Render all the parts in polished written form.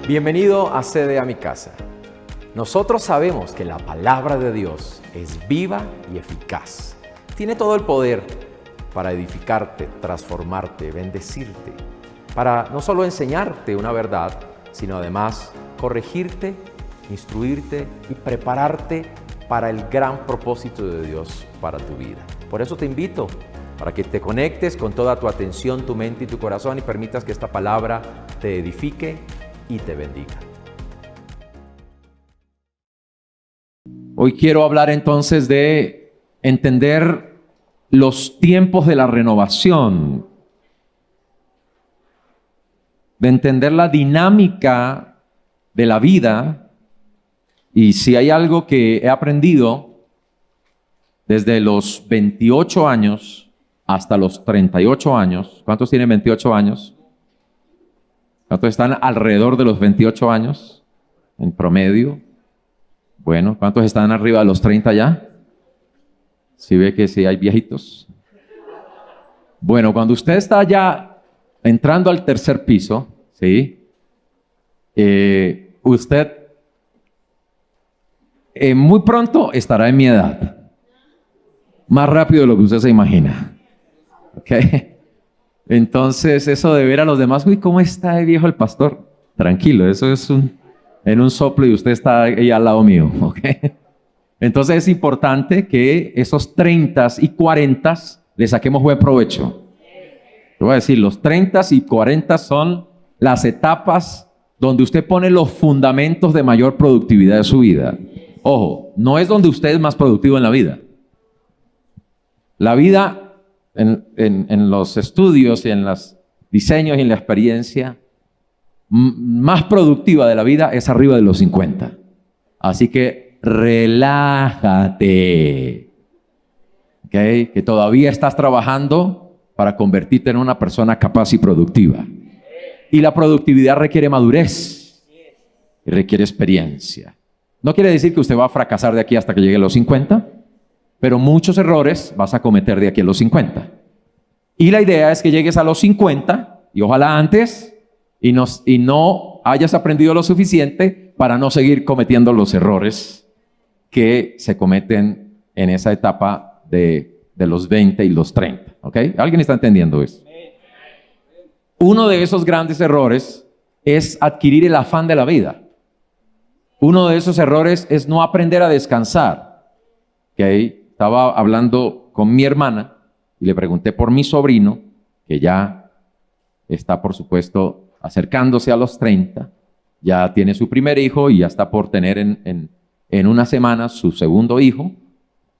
Bienvenido a Sede a mi casa. Nosotros sabemos que la palabra de Dios es viva y eficaz. Tiene todo el poder para edificarte, transformarte, bendecirte, para no solo enseñarte una verdad, sino además corregirte, instruirte y prepararte para el gran propósito de Dios para tu vida. Por eso te invito para que te conectes con toda tu atención, tu mente y tu corazón y permitas que esta palabra te edifique y te bendiga. Hoy quiero hablar entonces de entender los tiempos de la renovación, de entender la dinámica de la vida. Y si hay algo que he aprendido desde los 28 años hasta los 38 años, ¿cuántos tienen 28 años? ¿Cuántos están alrededor de los 28 años en promedio? Bueno, ¿cuántos están arriba de los 30 ya? ¿Sí ve que sí hay viejitos? Bueno, cuando usted está ya entrando al tercer piso, ¿sí? Usted muy pronto estará en mi edad. Más rápido de lo que usted se imagina. ¿Ok? Entonces, eso de ver a los demás, uy, ¿cómo está de viejo el pastor? Tranquilo, eso es en un soplo y usted está ahí al lado mío, ¿ok? Entonces es importante que esos 30 y 40 le saquemos buen provecho. Te voy a decir, los 30 y 40 son las etapas donde usted pone los fundamentos de mayor productividad de su vida. Ojo, no es donde usted es más productivo en la vida. La vida en los estudios y en los diseños y en la experiencia más productiva de la vida es arriba de los 50. Así que relájate, ¿okay? Que todavía estás trabajando para convertirte en una persona capaz y productiva. Y la productividad requiere madurez y requiere experiencia. No quiere decir que usted va a fracasar de aquí hasta que llegue a los 50, pero muchos errores vas a cometer de aquí a los 50. Y la idea es que llegues a los 50, y ojalá antes, y no hayas aprendido lo suficiente para no seguir cometiendo los errores que se cometen en esa etapa de los 20 y los 30. ¿Ok? ¿Alguien está entendiendo eso? Uno de esos grandes errores es adquirir el afán de la vida. Uno de esos errores es no aprender a descansar. ¿Ok? Estaba hablando con mi hermana y le pregunté por mi sobrino, que ya está, por supuesto, acercándose a los 30, ya tiene su primer hijo y ya está por tener en una semana su segundo hijo.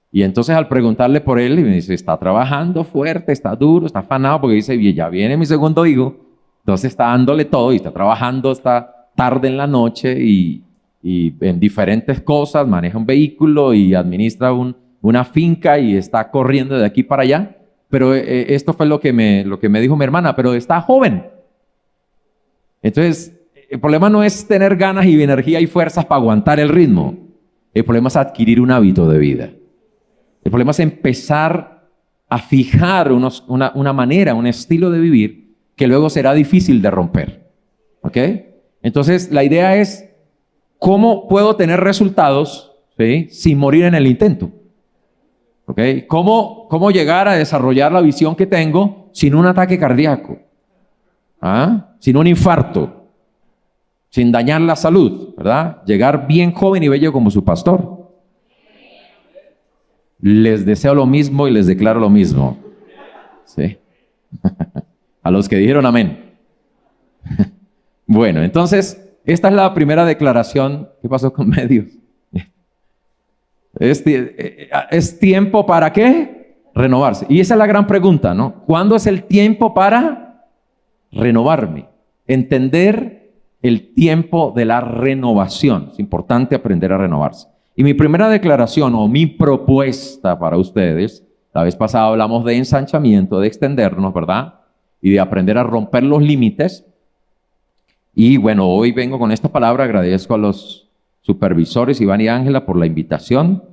Y entonces al preguntarle por él, me dice, está trabajando fuerte, está duro, está afanado, porque dice, ya viene mi segundo hijo, entonces está dándole todo y está trabajando hasta tarde en la noche y en diferentes cosas, maneja un vehículo y administra una finca y está corriendo de aquí para allá. Pero esto fue lo que me dijo mi hermana, pero está joven. Entonces, el problema no es tener ganas y energía y fuerzas para aguantar el ritmo. El problema es adquirir un hábito de vida. El problema es empezar a fijar una manera, un estilo de vivir que luego será difícil de romper. ¿Ok? Entonces, la idea es, ¿cómo puedo tener resultados, ¿sí?, sin morir en el intento? ¿Okay? ¿Cómo llegar a desarrollar la visión que tengo sin un ataque cardíaco? Sin un infarto, sin dañar la salud, ¿verdad? Llegar bien joven y bello como su pastor. Les deseo lo mismo y les declaro lo mismo. ¿Sí? A los que dijeron amén. Bueno, entonces, esta es la primera declaración. ¿Qué pasó con medios? Es tiempo para ¿qué? Renovarse. Y esa es la gran pregunta, ¿no? ¿Cuándo es el tiempo para renovarme? Entender el tiempo de la renovación. Es importante aprender a renovarse. Y mi primera declaración o mi propuesta para ustedes, la vez pasada hablamos de ensanchamiento, de extendernos, ¿verdad? Y de aprender a romper los límites. Y bueno, hoy vengo con esta palabra, agradezco a los supervisores Iván y Ángela por la invitación.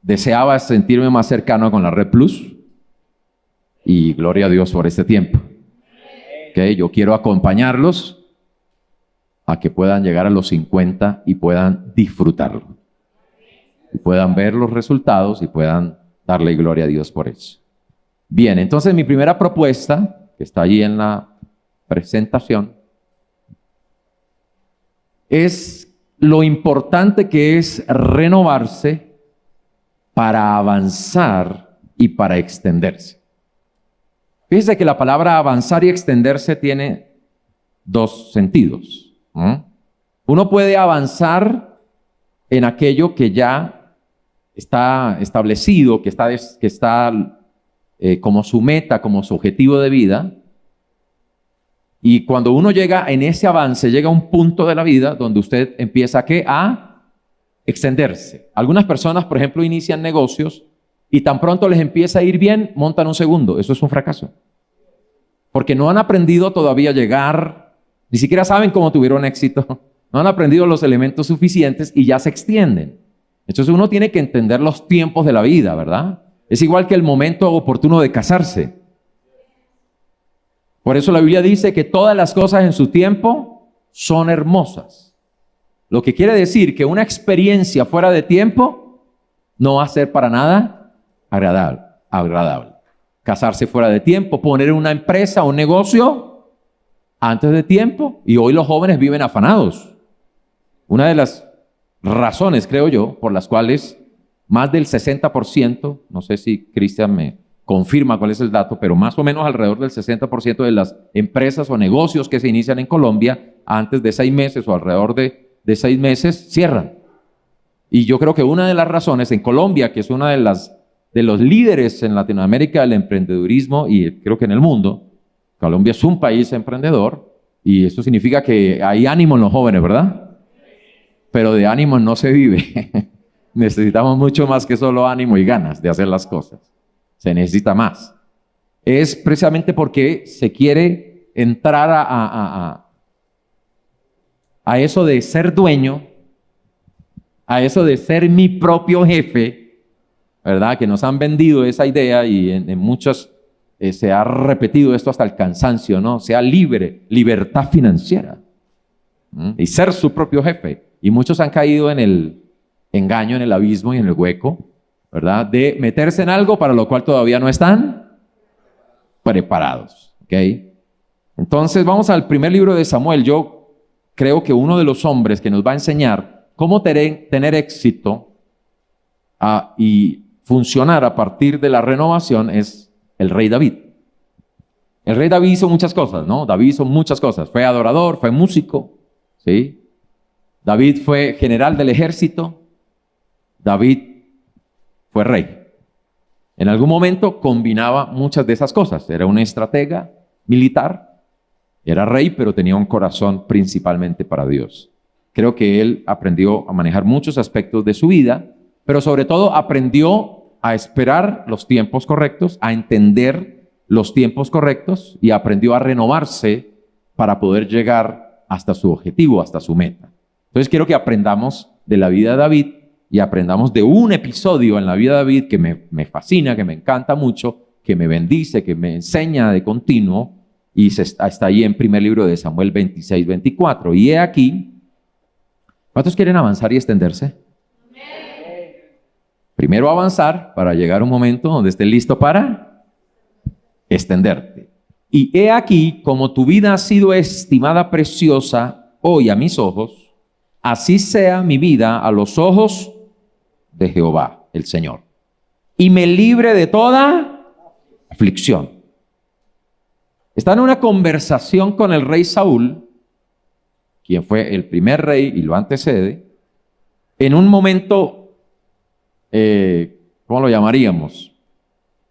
Deseaba sentirme más cercano con la Red Plus y gloria a Dios por este tiempo. Okay, yo quiero acompañarlos a que puedan llegar a los 50 y puedan disfrutarlo. Y puedan ver los resultados y puedan darle gloria a Dios por eso. Bien, entonces mi primera propuesta, que está allí en la presentación, es lo importante que es renovarse para avanzar y para extenderse. Fíjese que la palabra avanzar y extenderse tiene dos sentidos. Uno puede avanzar en aquello que ya está establecido, que está como su meta, como su objetivo de vida. Y cuando uno llega en ese avance, llega a un punto de la vida donde usted empieza a extenderse. Algunas personas, por ejemplo, inician negocios y tan pronto les empieza a ir bien, montan un segundo. Eso es un fracaso. Porque no han aprendido todavía a llegar, ni siquiera saben cómo tuvieron éxito, no han aprendido los elementos suficientes y ya se extienden. Entonces uno tiene que entender los tiempos de la vida, ¿verdad? Es igual que el momento oportuno de casarse. Por eso la Biblia dice que todas las cosas en su tiempo son hermosas. Lo que quiere decir que una experiencia fuera de tiempo no va a ser para nada agradable. Casarse fuera de tiempo, poner una empresa, un negocio antes de tiempo. Y hoy los jóvenes viven afanados. Una de las razones, creo yo, por las cuales más del 60%, no sé si Cristian me confirma cuál es el dato, pero más o menos alrededor del 60% de las empresas o negocios que se inician en Colombia antes de 6 meses o alrededor de 6 meses cierran. Y yo creo que una de las razones en Colombia, que es una de los líderes en Latinoamérica del emprendedurismo y creo que en el mundo, Colombia es un país emprendedor y eso significa que hay ánimo en los jóvenes, ¿verdad? Pero de ánimo no se vive. Necesitamos mucho más que solo ánimo y ganas de hacer las cosas. Se necesita más. Es precisamente porque se quiere entrar a eso de ser dueño, a eso de ser mi propio jefe, ¿verdad? Que nos han vendido esa idea y en muchos se ha repetido esto hasta el cansancio, ¿no? Sea libre, libertad financiera. Y ser su propio jefe. Y muchos han caído en el engaño, en el abismo y en el hueco, ¿verdad? De meterse en algo para lo cual todavía no están preparados. ¿Ok? Entonces vamos al primer libro de Samuel. Yo creo que uno de los hombres que nos va a enseñar cómo tener éxito y funcionar a partir de la renovación es el rey David. El rey David hizo muchas cosas, ¿no? David hizo muchas cosas. Fue adorador, fue músico, ¿sí? David fue general del ejército. David fue rey. En algún momento combinaba muchas de esas cosas. Era un estratega militar, era rey, pero tenía un corazón principalmente para Dios. Creo que él aprendió a manejar muchos aspectos de su vida, pero sobre todo aprendió a esperar los tiempos correctos, a entender los tiempos correctos y aprendió a renovarse para poder llegar hasta su objetivo, hasta su meta. Entonces quiero que aprendamos de la vida de David y aprendamos de un episodio en la vida de David que me fascina, que me encanta mucho, que me bendice, que me enseña de continuo y está ahí en primer libro de Samuel 26, 24. Y he aquí, ¿cuántos quieren avanzar y extenderse? Primero avanzar para llegar a un momento donde estés listo para extenderte. Y he aquí, como tu vida ha sido estimada preciosa hoy a mis ojos, así sea mi vida a los ojos de Jehová, el Señor, y me libre de toda aflicción. Está en una conversación con el rey Saúl, quien fue el primer rey y lo antecede, en un momento, ¿cómo lo llamaríamos?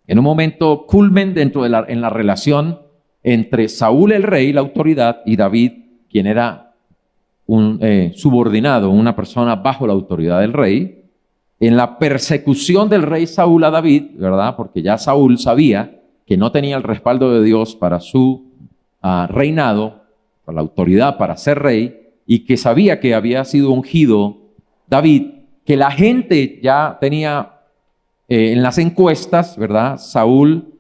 En un momento culmen en la relación entre Saúl el rey, la autoridad, y David, quien era un subordinado, una persona bajo la autoridad del rey, en la persecución del rey Saúl a David, ¿verdad? Porque ya Saúl sabía que no tenía el respaldo de Dios para su reinado, para la autoridad, para ser rey, y que sabía que había sido ungido David, que la gente ya tenía en las encuestas, ¿verdad? Saúl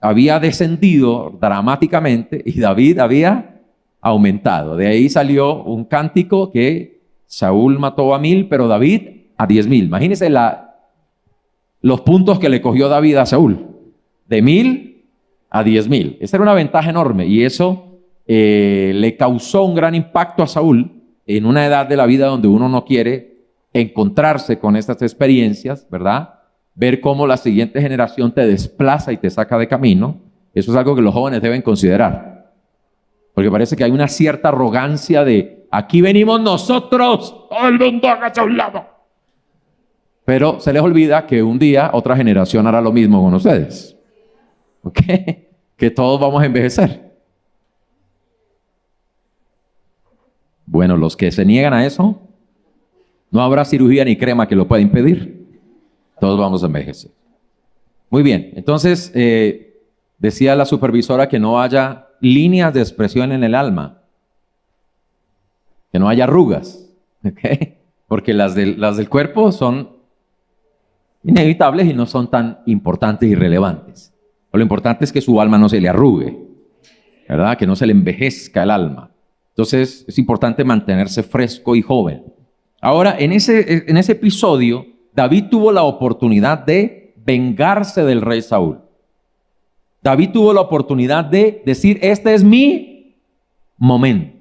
había descendido dramáticamente y David había aumentado. De ahí salió un cántico que Saúl mató a 1000, pero David a 10,000. Imagínense los puntos que le cogió David a Saúl, de 1000 a 10,000. Esa era una ventaja enorme y eso le causó un gran impacto a Saúl en una edad de la vida donde uno no quiere encontrarse con estas experiencias, ¿verdad? Ver cómo la siguiente generación te desplaza y te saca de camino. Eso es algo que los jóvenes deben considerar. Porque parece que hay una cierta arrogancia de aquí venimos nosotros, todo el mundo hágase a un lado. Pero se les olvida que un día otra generación hará lo mismo con ustedes. ¿Ok? Que todos vamos a envejecer. Bueno, los que se niegan a eso, no habrá cirugía ni crema que lo pueda impedir. Todos vamos a envejecer. Muy bien, entonces decía la supervisora que no haya líneas de expresión en el alma, que no haya arrugas, ¿okay? Porque las del cuerpo son inevitables y no son tan importantes y relevantes. Lo importante es que su alma no se le arrugue, ¿verdad? Que no se le envejezca el alma. Entonces es importante mantenerse fresco y joven. Ahora, en ese episodio, David tuvo la oportunidad de vengarse del rey Saúl. David tuvo la oportunidad de decir, este es mi momento.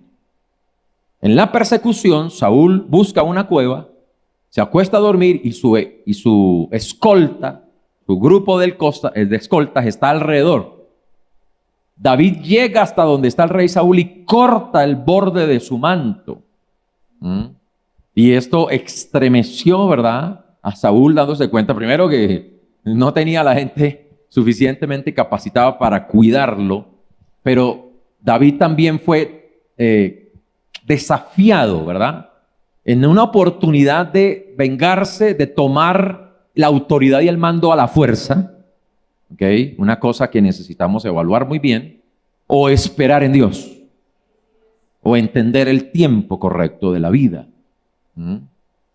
En la persecución, Saúl busca una cueva, se acuesta a dormir y su escolta, su grupo de escoltas está alrededor. David llega hasta donde está el rey Saúl y corta el borde de su manto. Y esto estremeció, ¿verdad?, a Saúl, dándose cuenta primero que no tenía la gente suficientemente capacitada para cuidarlo, pero David también fue desafiado, ¿verdad?, en una oportunidad de vengarse, de tomar la autoridad y el mando a la fuerza, ¿ok? Una cosa que necesitamos evaluar muy bien, o esperar en Dios, o entender el tiempo correcto de la vida.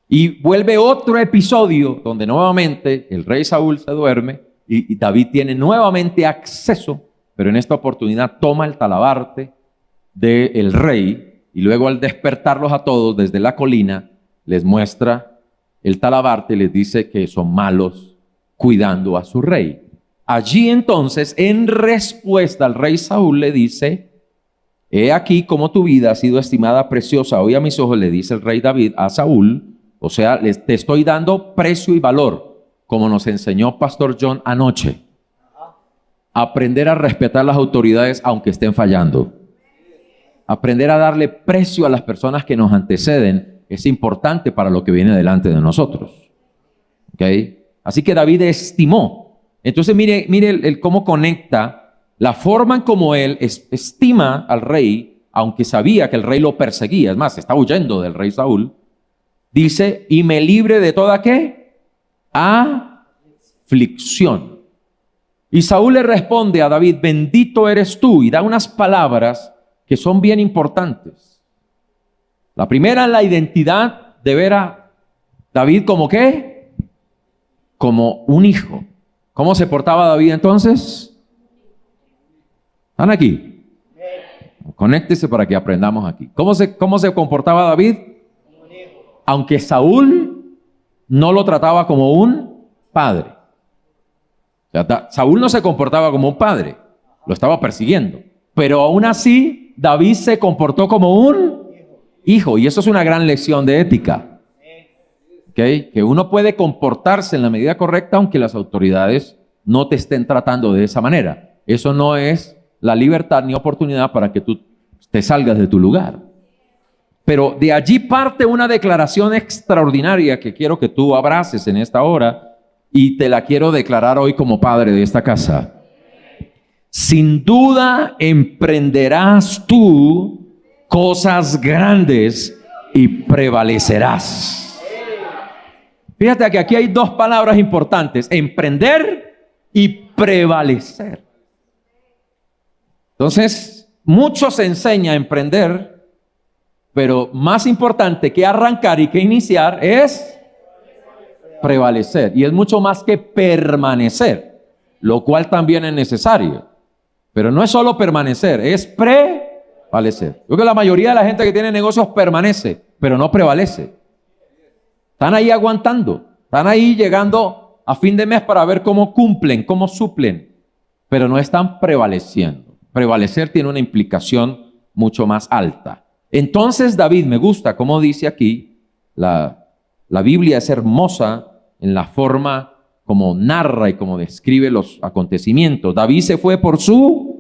Y vuelve otro episodio donde nuevamente el rey Saúl se duerme y David tiene nuevamente acceso, pero en esta oportunidad toma el talabarte del rey y luego al despertarlos a todos desde la colina les muestra el talabarte y les dice que son malos cuidando a su rey. Allí entonces, en respuesta al rey Saúl le dice, he aquí como tu vida ha sido estimada preciosa hoy a mis ojos, le dice el rey David a Saúl, o sea, te estoy dando precio y valor, como nos enseñó Pastor John anoche. Aprender a respetar las autoridades aunque estén fallando. Aprender a darle precio a las personas que nos anteceden es importante para lo que viene delante de nosotros. ¿Ok? Así que David estimó. Entonces mire el cómo conecta la forma en cómo él estima al rey, aunque sabía que el rey lo perseguía. Es más, está huyendo del rey Saúl. Dice, y me libre de toda ¿qué? Aflicción. Y Saúl le responde a David, bendito eres tú, y da unas palabras que son bien importantes. La primera es la identidad de ver a David como ¿qué? Como un hijo. ¿Cómo se portaba David entonces? ¿Están aquí? Conéctese para que aprendamos aquí. ¿Cómo se comportaba David? Aunque Saúl no lo trataba como un padre. O sea, Saúl no se comportaba como un padre, lo estaba persiguiendo. Pero aún así, David se comportó como un hijo. Y eso es una gran lección de ética. ¿Okay? Que uno puede comportarse en la medida correcta aunque las autoridades no te estén tratando de esa manera. Eso no es la libertad ni oportunidad para que tú te salgas de tu lugar. Pero de allí parte una declaración extraordinaria que quiero que tú abraces en esta hora y te la quiero declarar hoy como padre de esta casa. Sin duda emprenderás tú cosas grandes y prevalecerás. Fíjate que aquí hay dos palabras importantes, emprender y prevalecer. Entonces, mucho se enseña a emprender, pero más importante que arrancar y que iniciar es prevalecer. Y es mucho más que permanecer, lo cual también es necesario. Pero no es solo permanecer, es prevalecer. prevalecer. Yo creo que la mayoría de la gente que tiene negocios permanece, pero no prevalece. Están ahí aguantando, están ahí llegando a fin de mes para ver cómo cumplen, cómo suplen, pero no están prevaleciendo. Prevalecer tiene una implicación mucho más alta. Entonces David, me gusta como dice aquí, la Biblia es hermosa en la forma como narra y como describe los acontecimientos. David se fue por su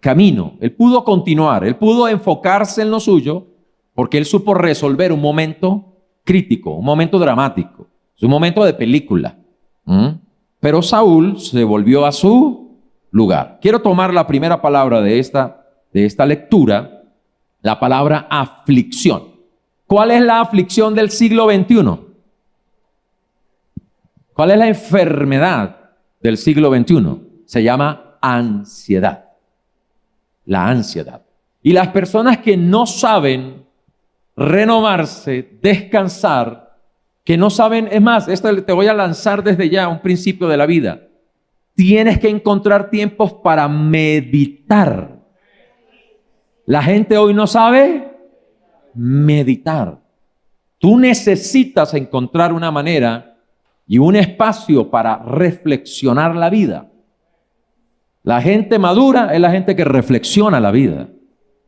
camino. Él pudo continuar, él pudo enfocarse en lo suyo, porque él supo resolver un momento crítico, un momento dramático, es un momento de película. Pero Saúl se volvió a su lugar. Quiero tomar la primera palabra de esta lectura, la palabra aflicción. ¿Cuál es la aflicción del siglo XXI? ¿Cuál es la enfermedad del siglo XXI? Se llama ansiedad. La ansiedad. Y las personas que no saben renovarse, descansar, que no saben, es más, esto te voy a lanzar desde ya un principio de la vida. Tienes que encontrar tiempos para meditar. La gente hoy no sabe meditar. Tú necesitas encontrar una manera y un espacio para reflexionar la vida. La gente madura es la gente que reflexiona la vida,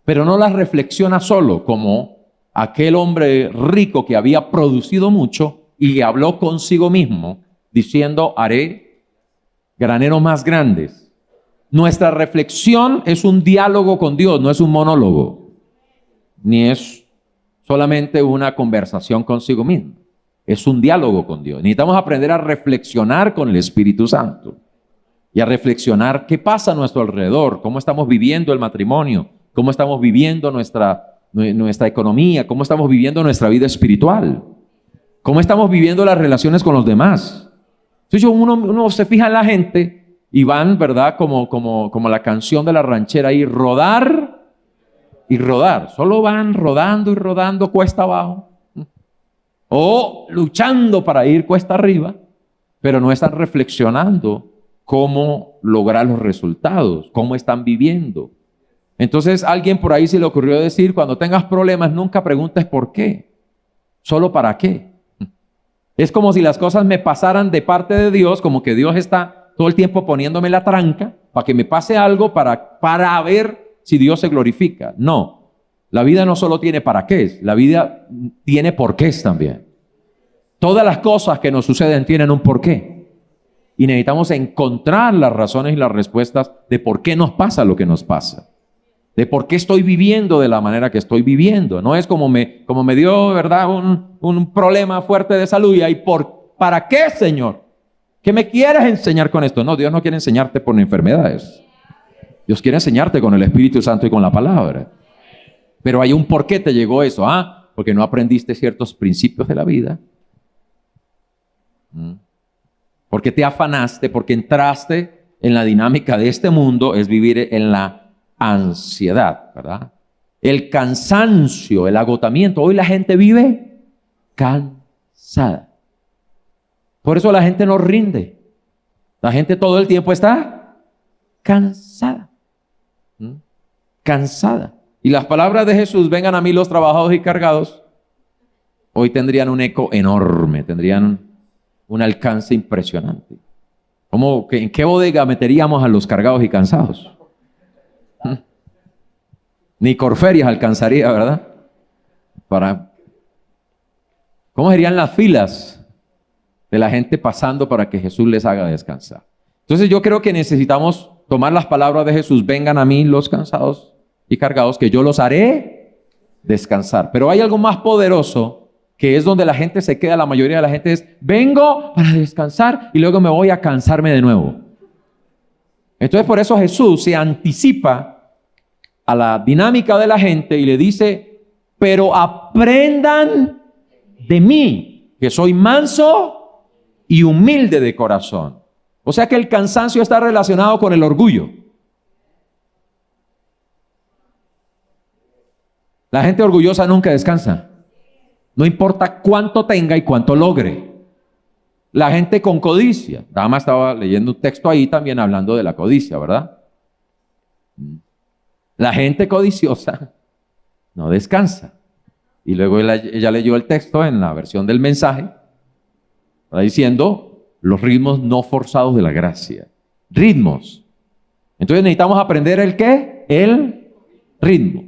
pero no la reflexiona solo, como aquel hombre rico que había producido mucho y habló consigo mismo diciendo: haré graneros más grandes. Nuestra reflexión es un diálogo con Dios, no es un monólogo, ni es solamente una conversación consigo mismo. Es un diálogo con Dios. Necesitamos aprender a reflexionar con el Espíritu Santo y a reflexionar qué pasa a nuestro alrededor, cómo estamos viviendo el matrimonio, cómo estamos viviendo nuestra economía, cómo estamos viviendo nuestra vida espiritual, cómo estamos viviendo las relaciones con los demás. Entonces uno se fija en la gente y van, ¿verdad? Como la canción de la ranchera ahí, rodar y rodar. Solo van rodando y rodando cuesta abajo. O luchando para ir cuesta arriba, pero no están reflexionando cómo lograr los resultados, cómo están viviendo. Entonces alguien por ahí se le ocurrió decir: cuando tengas problemas nunca preguntes por qué, solo para qué. Es como si las cosas me pasaran de parte de Dios, como que Dios está todo el tiempo poniéndome la tranca para que me pase algo para ver si Dios se glorifica. No. La vida no solo tiene para qué, la vida tiene por qué también. Todas las cosas que nos suceden tienen un porqué. Y necesitamos encontrar las razones y las respuestas de por qué nos pasa lo que nos pasa. De por qué estoy viviendo de la manera que estoy viviendo. No es como me dio, ¿verdad?, un problema fuerte de salud y ahí ¿para qué, Señor? ¿Qué me quieres enseñar con esto? No, Dios no quiere enseñarte por enfermedades. Dios quiere enseñarte con el Espíritu Santo y con la palabra. Pero hay un por qué te llegó eso. Porque no aprendiste ciertos principios de la vida. Porque te afanaste, porque entraste en la dinámica de este mundo, es vivir en la ansiedad, ¿verdad? El cansancio, el agotamiento. Hoy la gente vive cansada. Por eso la gente no rinde. La gente todo el tiempo está cansada. Cansada. Y las palabras de Jesús: vengan a mí los trabajados y cargados, hoy tendrían un eco enorme, tendrían un alcance impresionante. ¿En qué bodega meteríamos a los cargados y cansados? Ni Corferias alcanzaría, ¿verdad? ¿Cómo serían las filas de la gente pasando para que Jesús les haga descansar? Entonces yo creo que necesitamos tomar las palabras de Jesús: vengan a mí los cansados y cargados, que yo los haré descansar. Pero hay algo más poderoso, que es donde la gente se queda, la mayoría de la gente es: vengo para descansar y luego me voy a cansarme de nuevo. Entonces por eso Jesús se anticipa a la dinámica de la gente y le dice: pero aprendan de mí, que soy manso y humilde de corazón. O sea que el cansancio está relacionado con el orgullo. La gente orgullosa nunca descansa. No importa cuánto tenga y cuánto logre. La gente con codicia. Dama estaba leyendo un texto ahí también hablando de la codicia, ¿verdad? La gente codiciosa no descansa. Y luego ella leyó el texto en la versión del mensaje, está diciendo los ritmos no forzados de la gracia. Ritmos. Entonces necesitamos aprender el ¿qué? El ritmo.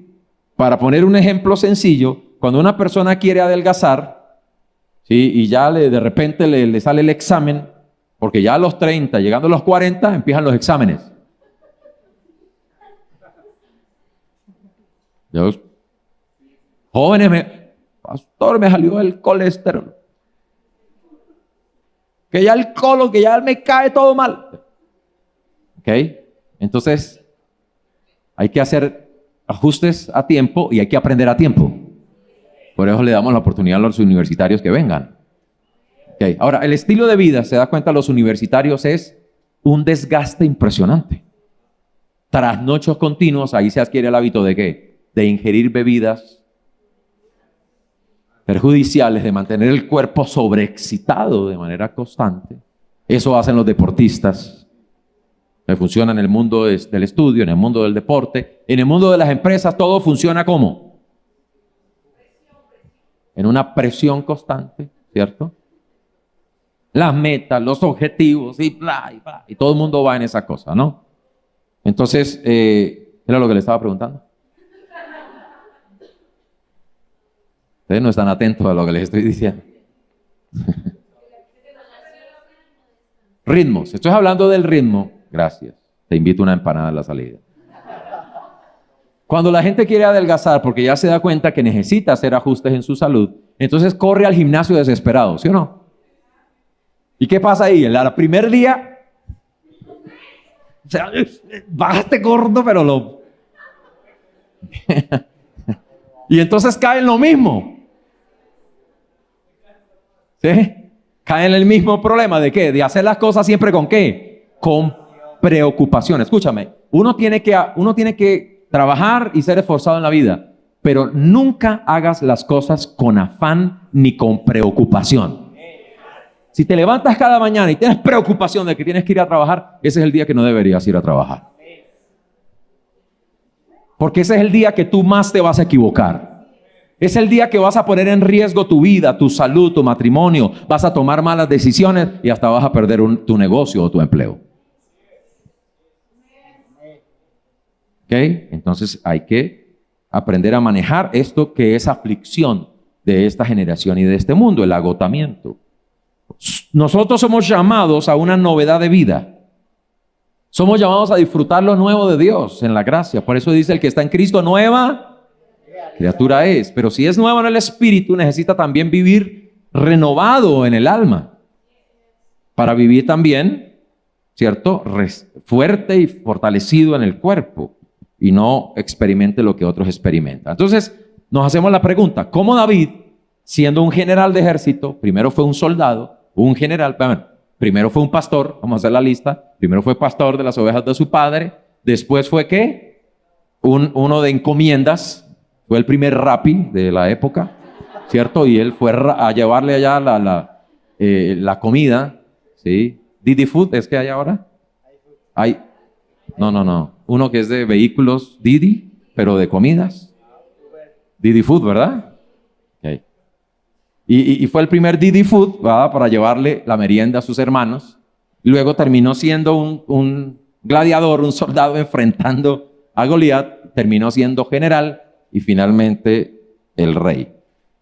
Para poner un ejemplo sencillo, cuando una persona quiere adelgazar, ¿sí? Y ya de repente le sale el examen, porque ya a los 30, llegando a los 40, empiezan los exámenes. Los jóvenes, pastor, me salió el colesterol. Que ya el colon, que ya me cae todo mal. ¿Ok? Entonces, hay que hacer ajustes a tiempo y hay que aprender a tiempo. Por eso le damos la oportunidad a los universitarios que vengan. Okay. Ahora, el estilo de vida, se da cuenta los universitarios, es un desgaste impresionante. Trasnochos continuos, ahí se adquiere el hábito de ¿qué? De ingerir bebidas perjudiciales, de mantener el cuerpo sobreexcitado de manera constante. Eso hacen los deportistas. Funciona en el mundo del estudio, en el mundo del deporte, en el mundo de las empresas, todo funciona ¿cómo? En una presión constante, ¿cierto? Las metas, los objetivos, y bla, y bla, y todo el mundo va en esa cosa, ¿no? Entonces, era lo que le estaba preguntando. Ustedes no están atentos a lo que les estoy diciendo. Ritmos. Estoy hablando del ritmo. Gracias. Te invito a una empanada a la salida. Cuando la gente quiere adelgazar porque ya se da cuenta que necesita hacer ajustes en su salud, entonces corre al gimnasio desesperado, ¿sí o no? ¿Y qué pasa ahí? El primer día, o sea, bajaste gordo, pero lo... y entonces cae en lo mismo. ¿Sí? Cae en el mismo problema de ¿qué? De hacer las cosas siempre con ¿qué? Con preocupación. Escúchame, uno tiene que trabajar y ser esforzado en la vida, pero nunca hagas las cosas con afán ni con preocupación. Si te levantas cada mañana y tienes preocupación de que tienes que ir a trabajar, ese es el día que no deberías ir a trabajar. Porque ese es el día que tú más te vas a equivocar. Es el día que vas a poner en riesgo tu vida, tu salud, tu matrimonio. Vas a tomar malas decisiones y hasta vas a perder tu negocio o tu empleo. ¿Ok? Entonces hay que aprender a manejar esto que es aflicción de esta generación y de este mundo, el agotamiento. Nosotros somos llamados a una novedad de vida. Somos llamados a disfrutar lo nuevo de Dios en la gracia. Por eso dice el que está en Cristo, nueva criatura es. Pero si es nuevo en el espíritu, necesita también vivir renovado en el alma. Para vivir también, ¿cierto? Fuerte y fortalecido en el cuerpo. Y no experimente lo que otros experimentan. Entonces, nos hacemos la pregunta, ¿cómo David, siendo un general de ejército, primero fue un soldado, un general, primero fue un pastor, vamos a hacer la lista, primero fue pastor de las ovejas de su padre, después fue ¿qué? Uno de encomiendas, fue el primer rapi de la época, ¿cierto? Y él fue a llevarle allá la comida, ¿sí? Didi Food, ¿es que hay ahora? Hay, no, uno que es de vehículos Didi, pero de comidas. Didi Food, ¿verdad? Okay. Y fue el primer Didi Food, ¿verdad? Para llevarle la merienda a sus hermanos. Luego terminó siendo un gladiador, un soldado enfrentando a Goliat. Terminó siendo general y finalmente el rey.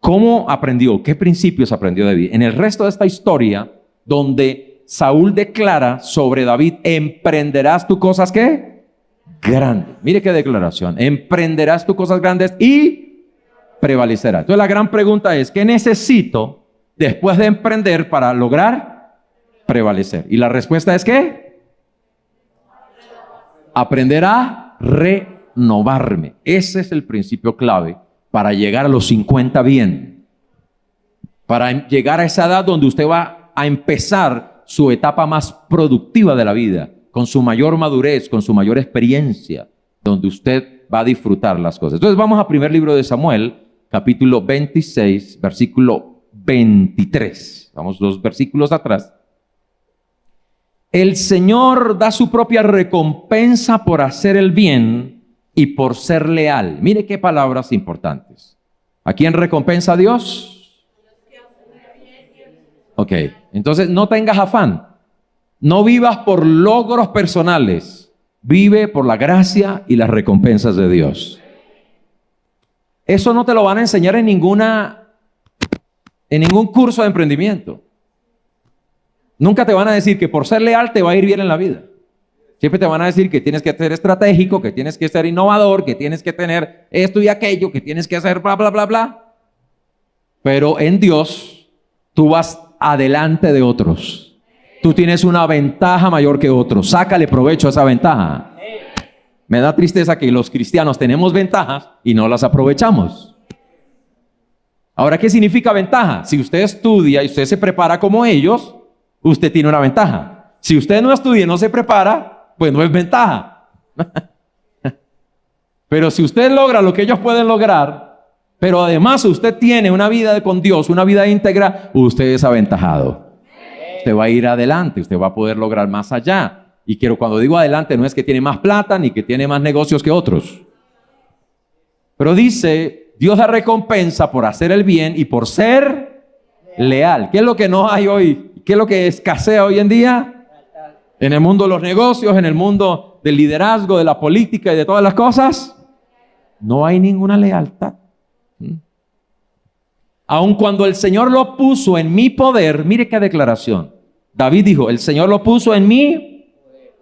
¿Cómo aprendió? ¿Qué principios aprendió David? En el resto de esta historia, donde Saúl declara sobre David, emprenderás tú cosas ¿qué? Grandes. Mire qué declaración. Emprenderás tú cosas grandes y prevalecerás. Entonces la gran pregunta es, ¿qué necesito después de emprender para lograr prevalecer? Y la respuesta es ¿qué? Aprender a renovarme. Ese es el principio clave para llegar a los 50 bien. Para llegar a esa edad donde usted va a empezar su etapa más productiva de la vida, con su mayor madurez, con su mayor experiencia, donde usted va a disfrutar las cosas. Entonces vamos al primer libro de Samuel, capítulo 26, versículo 23. Vamos 2 versículos atrás. El Señor da su propia recompensa por hacer el bien y por ser leal. Mire qué palabras importantes. ¿A quién recompensa a Dios? Ok, entonces no tengas afán. No vivas por logros personales. Vive por la gracia y las recompensas de Dios. Eso no te lo van a enseñar en ningún curso de emprendimiento. Nunca te van a decir que por ser leal te va a ir bien en la vida. Siempre te van a decir que tienes que ser estratégico, que tienes que ser innovador, que tienes que tener esto y aquello, que tienes que hacer bla, bla, bla, bla. Pero en Dios, tú vas adelante de otros. Tú tienes una ventaja mayor que otros. Sácale provecho a esa ventaja. Me da tristeza que los cristianos tenemos ventajas y no las aprovechamos. Ahora, ¿qué significa ventaja? Si usted estudia y usted se prepara como ellos, usted tiene una ventaja. Si usted no estudia y no se prepara, pues no es ventaja. Pero si usted logra lo que ellos pueden lograr, pero además usted tiene una vida con Dios, una vida íntegra, usted es aventajado. Usted va a ir adelante, usted va a poder lograr más allá. Y cuando digo adelante, no es que tiene más plata ni que tiene más negocios que otros. Pero dice, Dios da recompensa por hacer el bien y por ser leal. ¿Qué es lo que no hay hoy? ¿Qué es lo que escasea hoy en día? En el mundo de los negocios, en el mundo del liderazgo, de la política y de todas las cosas, no hay ninguna lealtad. Aun cuando el Señor lo puso en mi poder, mire qué declaración. David dijo, el Señor lo puso en mi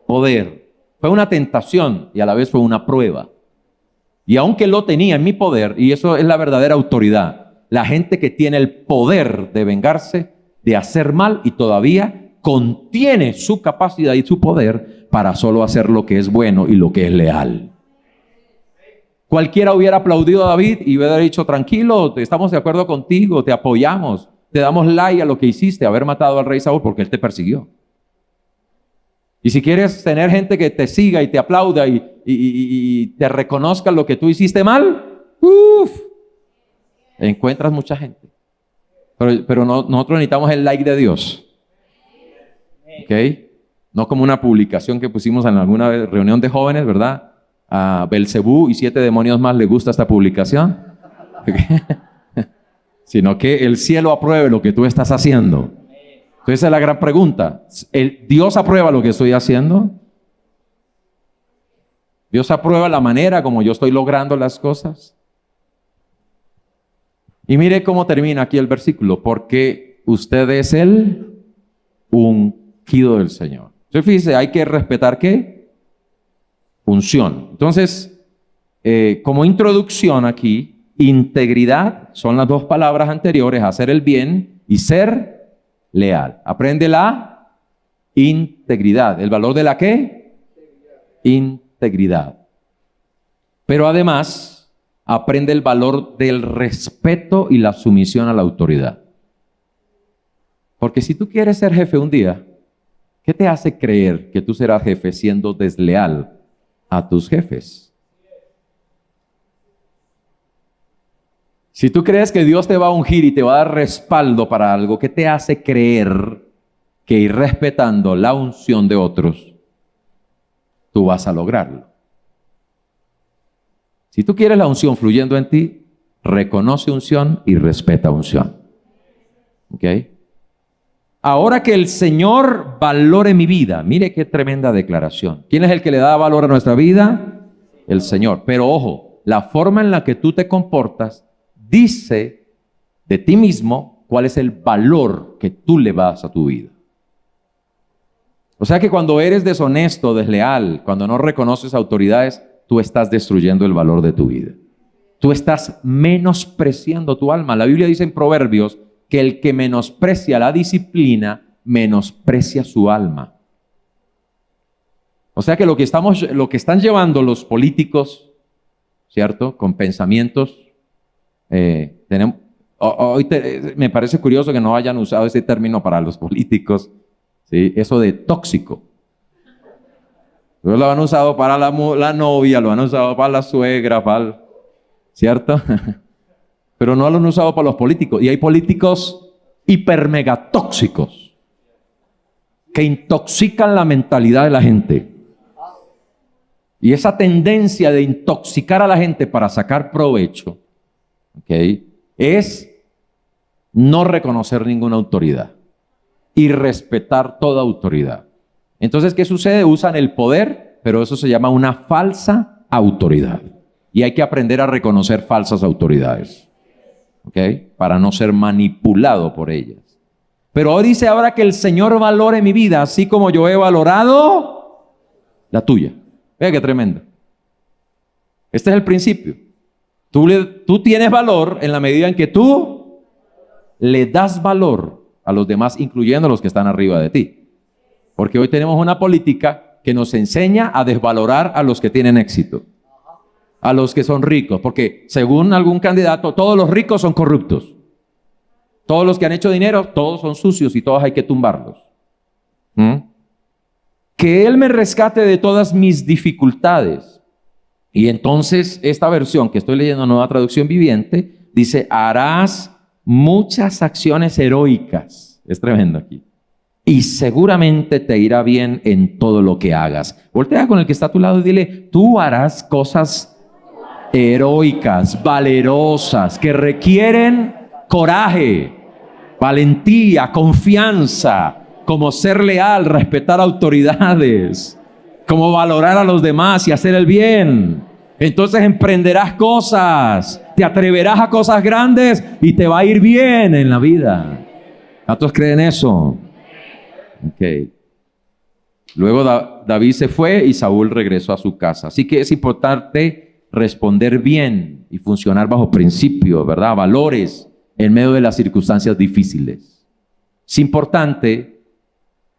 poder. Fue una tentación y a la vez fue una prueba. Y aunque lo tenía en mi poder, y eso es la verdadera autoridad, la gente que tiene el poder de vengarse, de hacer mal y todavía contiene su capacidad y su poder para solo hacer lo que es bueno y lo que es leal. Cualquiera hubiera aplaudido a David y hubiera dicho, tranquilo, estamos de acuerdo contigo, te apoyamos, te damos like a lo que hiciste, haber matado al rey Saúl porque él te persiguió. Y si quieres tener gente que te siga y te aplauda y te reconozca lo que tú hiciste mal, encuentras mucha gente. Pero nosotros necesitamos el like de Dios. ¿Ok? No como una publicación que pusimos en alguna reunión de jóvenes, ¿verdad? A Belcebú y 7 demonios más le gusta esta publicación. Sino que el cielo apruebe lo que tú estás haciendo. Entonces esa es la gran pregunta. ¿Dios aprueba lo que estoy haciendo? ¿Dios aprueba la manera como yo estoy logrando las cosas? Y mire cómo termina aquí el versículo. Porque usted es el ungido del Señor. Entonces fíjese, hay que respetar ¿qué? Unción. Entonces, como introducción aquí, integridad son las dos palabras anteriores, hacer el bien y ser leal. Aprende la integridad. ¿El valor de la qué? Integridad. Pero además, aprende el valor del respeto y la sumisión a la autoridad. Porque si tú quieres ser jefe un día, ¿qué te hace creer que tú serás jefe siendo desleal a tus jefes? Si tú crees que Dios te va a ungir y te va a dar respaldo para algo, ¿qué te hace creer que ir respetando la unción de otros, tú vas a lograrlo? Si tú quieres la unción fluyendo en ti, reconoce unción y respeta unción. ¿Ok? Ahora que el Señor valore mi vida, mire qué tremenda declaración. ¿Quién es el que le da valor a nuestra vida? El Señor. Pero ojo, la forma en la que tú te comportas dice de ti mismo cuál es el valor que tú le das a tu vida. O sea que cuando eres deshonesto, desleal, cuando no reconoces autoridades, tú estás destruyendo el valor de tu vida. Tú estás menospreciando tu alma. La Biblia dice en Proverbios que el que menosprecia la disciplina, menosprecia su alma. O sea que lo que están llevando los políticos, ¿cierto? Con pensamientos. Me parece curioso que no hayan usado ese término para los políticos, ¿sí? Eso de tóxico. Lo han usado para la novia, lo han usado para la suegra, ¿cierto? Pero no lo han usado para los políticos. Y hay políticos hiper mega tóxicos que intoxican la mentalidad de la gente. Y esa tendencia de intoxicar a la gente para sacar provecho, ¿ok?, es no reconocer ninguna autoridad y respetar toda autoridad. Entonces, ¿qué sucede? Usan el poder, pero eso se llama una falsa autoridad. Y hay que aprender a reconocer falsas autoridades, ¿ok?, para no ser manipulado por ellas. Pero hoy dice ahora que el Señor valore mi vida, así como yo he valorado la tuya. Vea qué tremendo. Este es el principio. Tú tienes valor en la medida en que tú le das valor a los demás, incluyendo a los que están arriba de ti. Porque hoy tenemos una política que nos enseña a desvalorar a los que tienen éxito, a los que son ricos, porque según algún candidato, todos los ricos son corruptos. Todos los que han hecho dinero, todos son sucios y todos hay que tumbarlos. Que Él me rescate de todas mis dificultades. Y entonces esta versión que estoy leyendo, Nueva Traducción Viviente, dice: harás muchas acciones heroicas. Es tremendo aquí. Y seguramente te irá bien en todo lo que hagas. Voltea con el que está a tu lado y dile: tú harás cosas heroicas, valerosas, que requieren coraje, valentía, confianza, como ser leal, respetar autoridades, como valorar a los demás y hacer el bien. Entonces emprenderás cosas, te atreverás a cosas grandes y te va a ir bien en la vida. ¿Cuántos creen eso? Ok. Luego David se fue y Saúl regresó a su casa. Así que es importante responder bien y funcionar bajo principios, ¿verdad? Valores en medio de las circunstancias difíciles. Es importante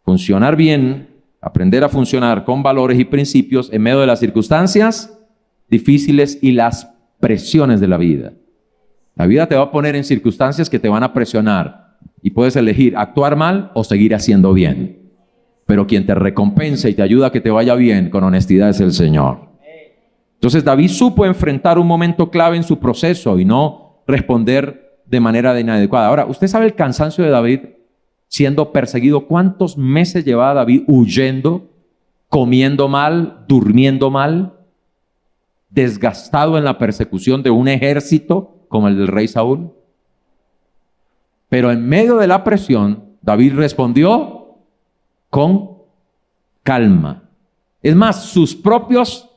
funcionar bien, aprender a funcionar con valores y principios en medio de las circunstancias difíciles y las presiones de la vida. La vida te va a poner en circunstancias que te van a presionar y puedes elegir actuar mal o seguir haciendo bien. Pero quien te recompensa y te ayuda a que te vaya bien con honestidad es el Señor. Entonces David supo enfrentar un momento clave en su proceso y no responder de manera inadecuada. Ahora, ¿usted sabe el cansancio de David siendo perseguido? ¿Cuántos meses llevaba David huyendo, comiendo mal, durmiendo mal, desgastado en la persecución de un ejército como el del rey Saúl? Pero en medio de la presión, David respondió con calma. Es más, sus propios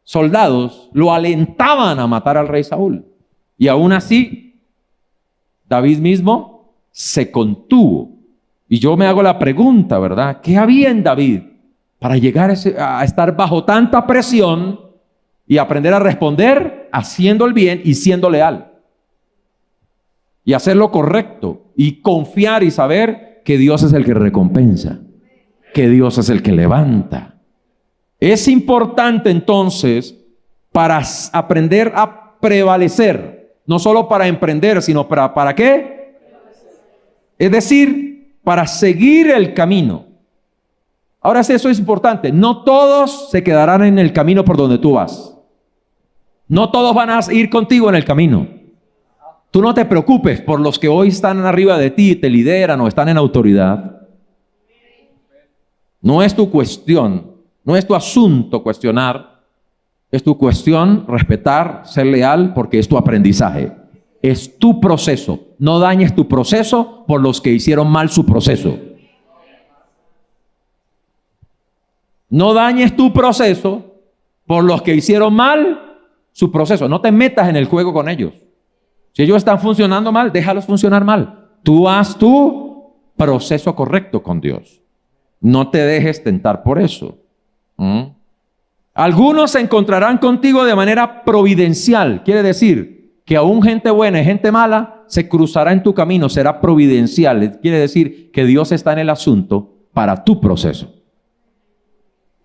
soldados lo alentaban a matar al rey Saúl. Y aún así, David mismo se contuvo. Y yo me hago la pregunta, ¿verdad? ¿Qué había en David para llegar a estar bajo tanta presión y aprender a responder haciendo el bien y siendo leal? Y hacer lo correcto y confiar y saber que Dios es el que recompensa, que Dios es el que levanta. Es importante entonces para aprender a prevalecer. No solo para emprender, sino ¿para qué? Es decir, para seguir el camino. Ahora sí, eso es importante. No todos se quedarán en el camino por donde tú vas. No todos van a ir contigo en el camino. Tú no te preocupes por los que hoy están arriba de ti, te lideran o están en autoridad. No es tu cuestión, no es tu asunto cuestionar. Es tu cuestión respetar, ser leal, porque es tu aprendizaje. Es tu proceso. No dañes tu proceso por los que hicieron mal su proceso. No dañes tu proceso por los que hicieron mal su proceso. No te metas en el juego con ellos. Si ellos están funcionando mal, déjalos funcionar mal. Tú haz tu proceso correcto con Dios. No te dejes tentar por eso. Algunos se encontrarán contigo de manera providencial. Quiere decir que aún gente buena y gente mala se cruzará en tu camino, será providencial. Quiere decir que Dios está en el asunto para tu proceso.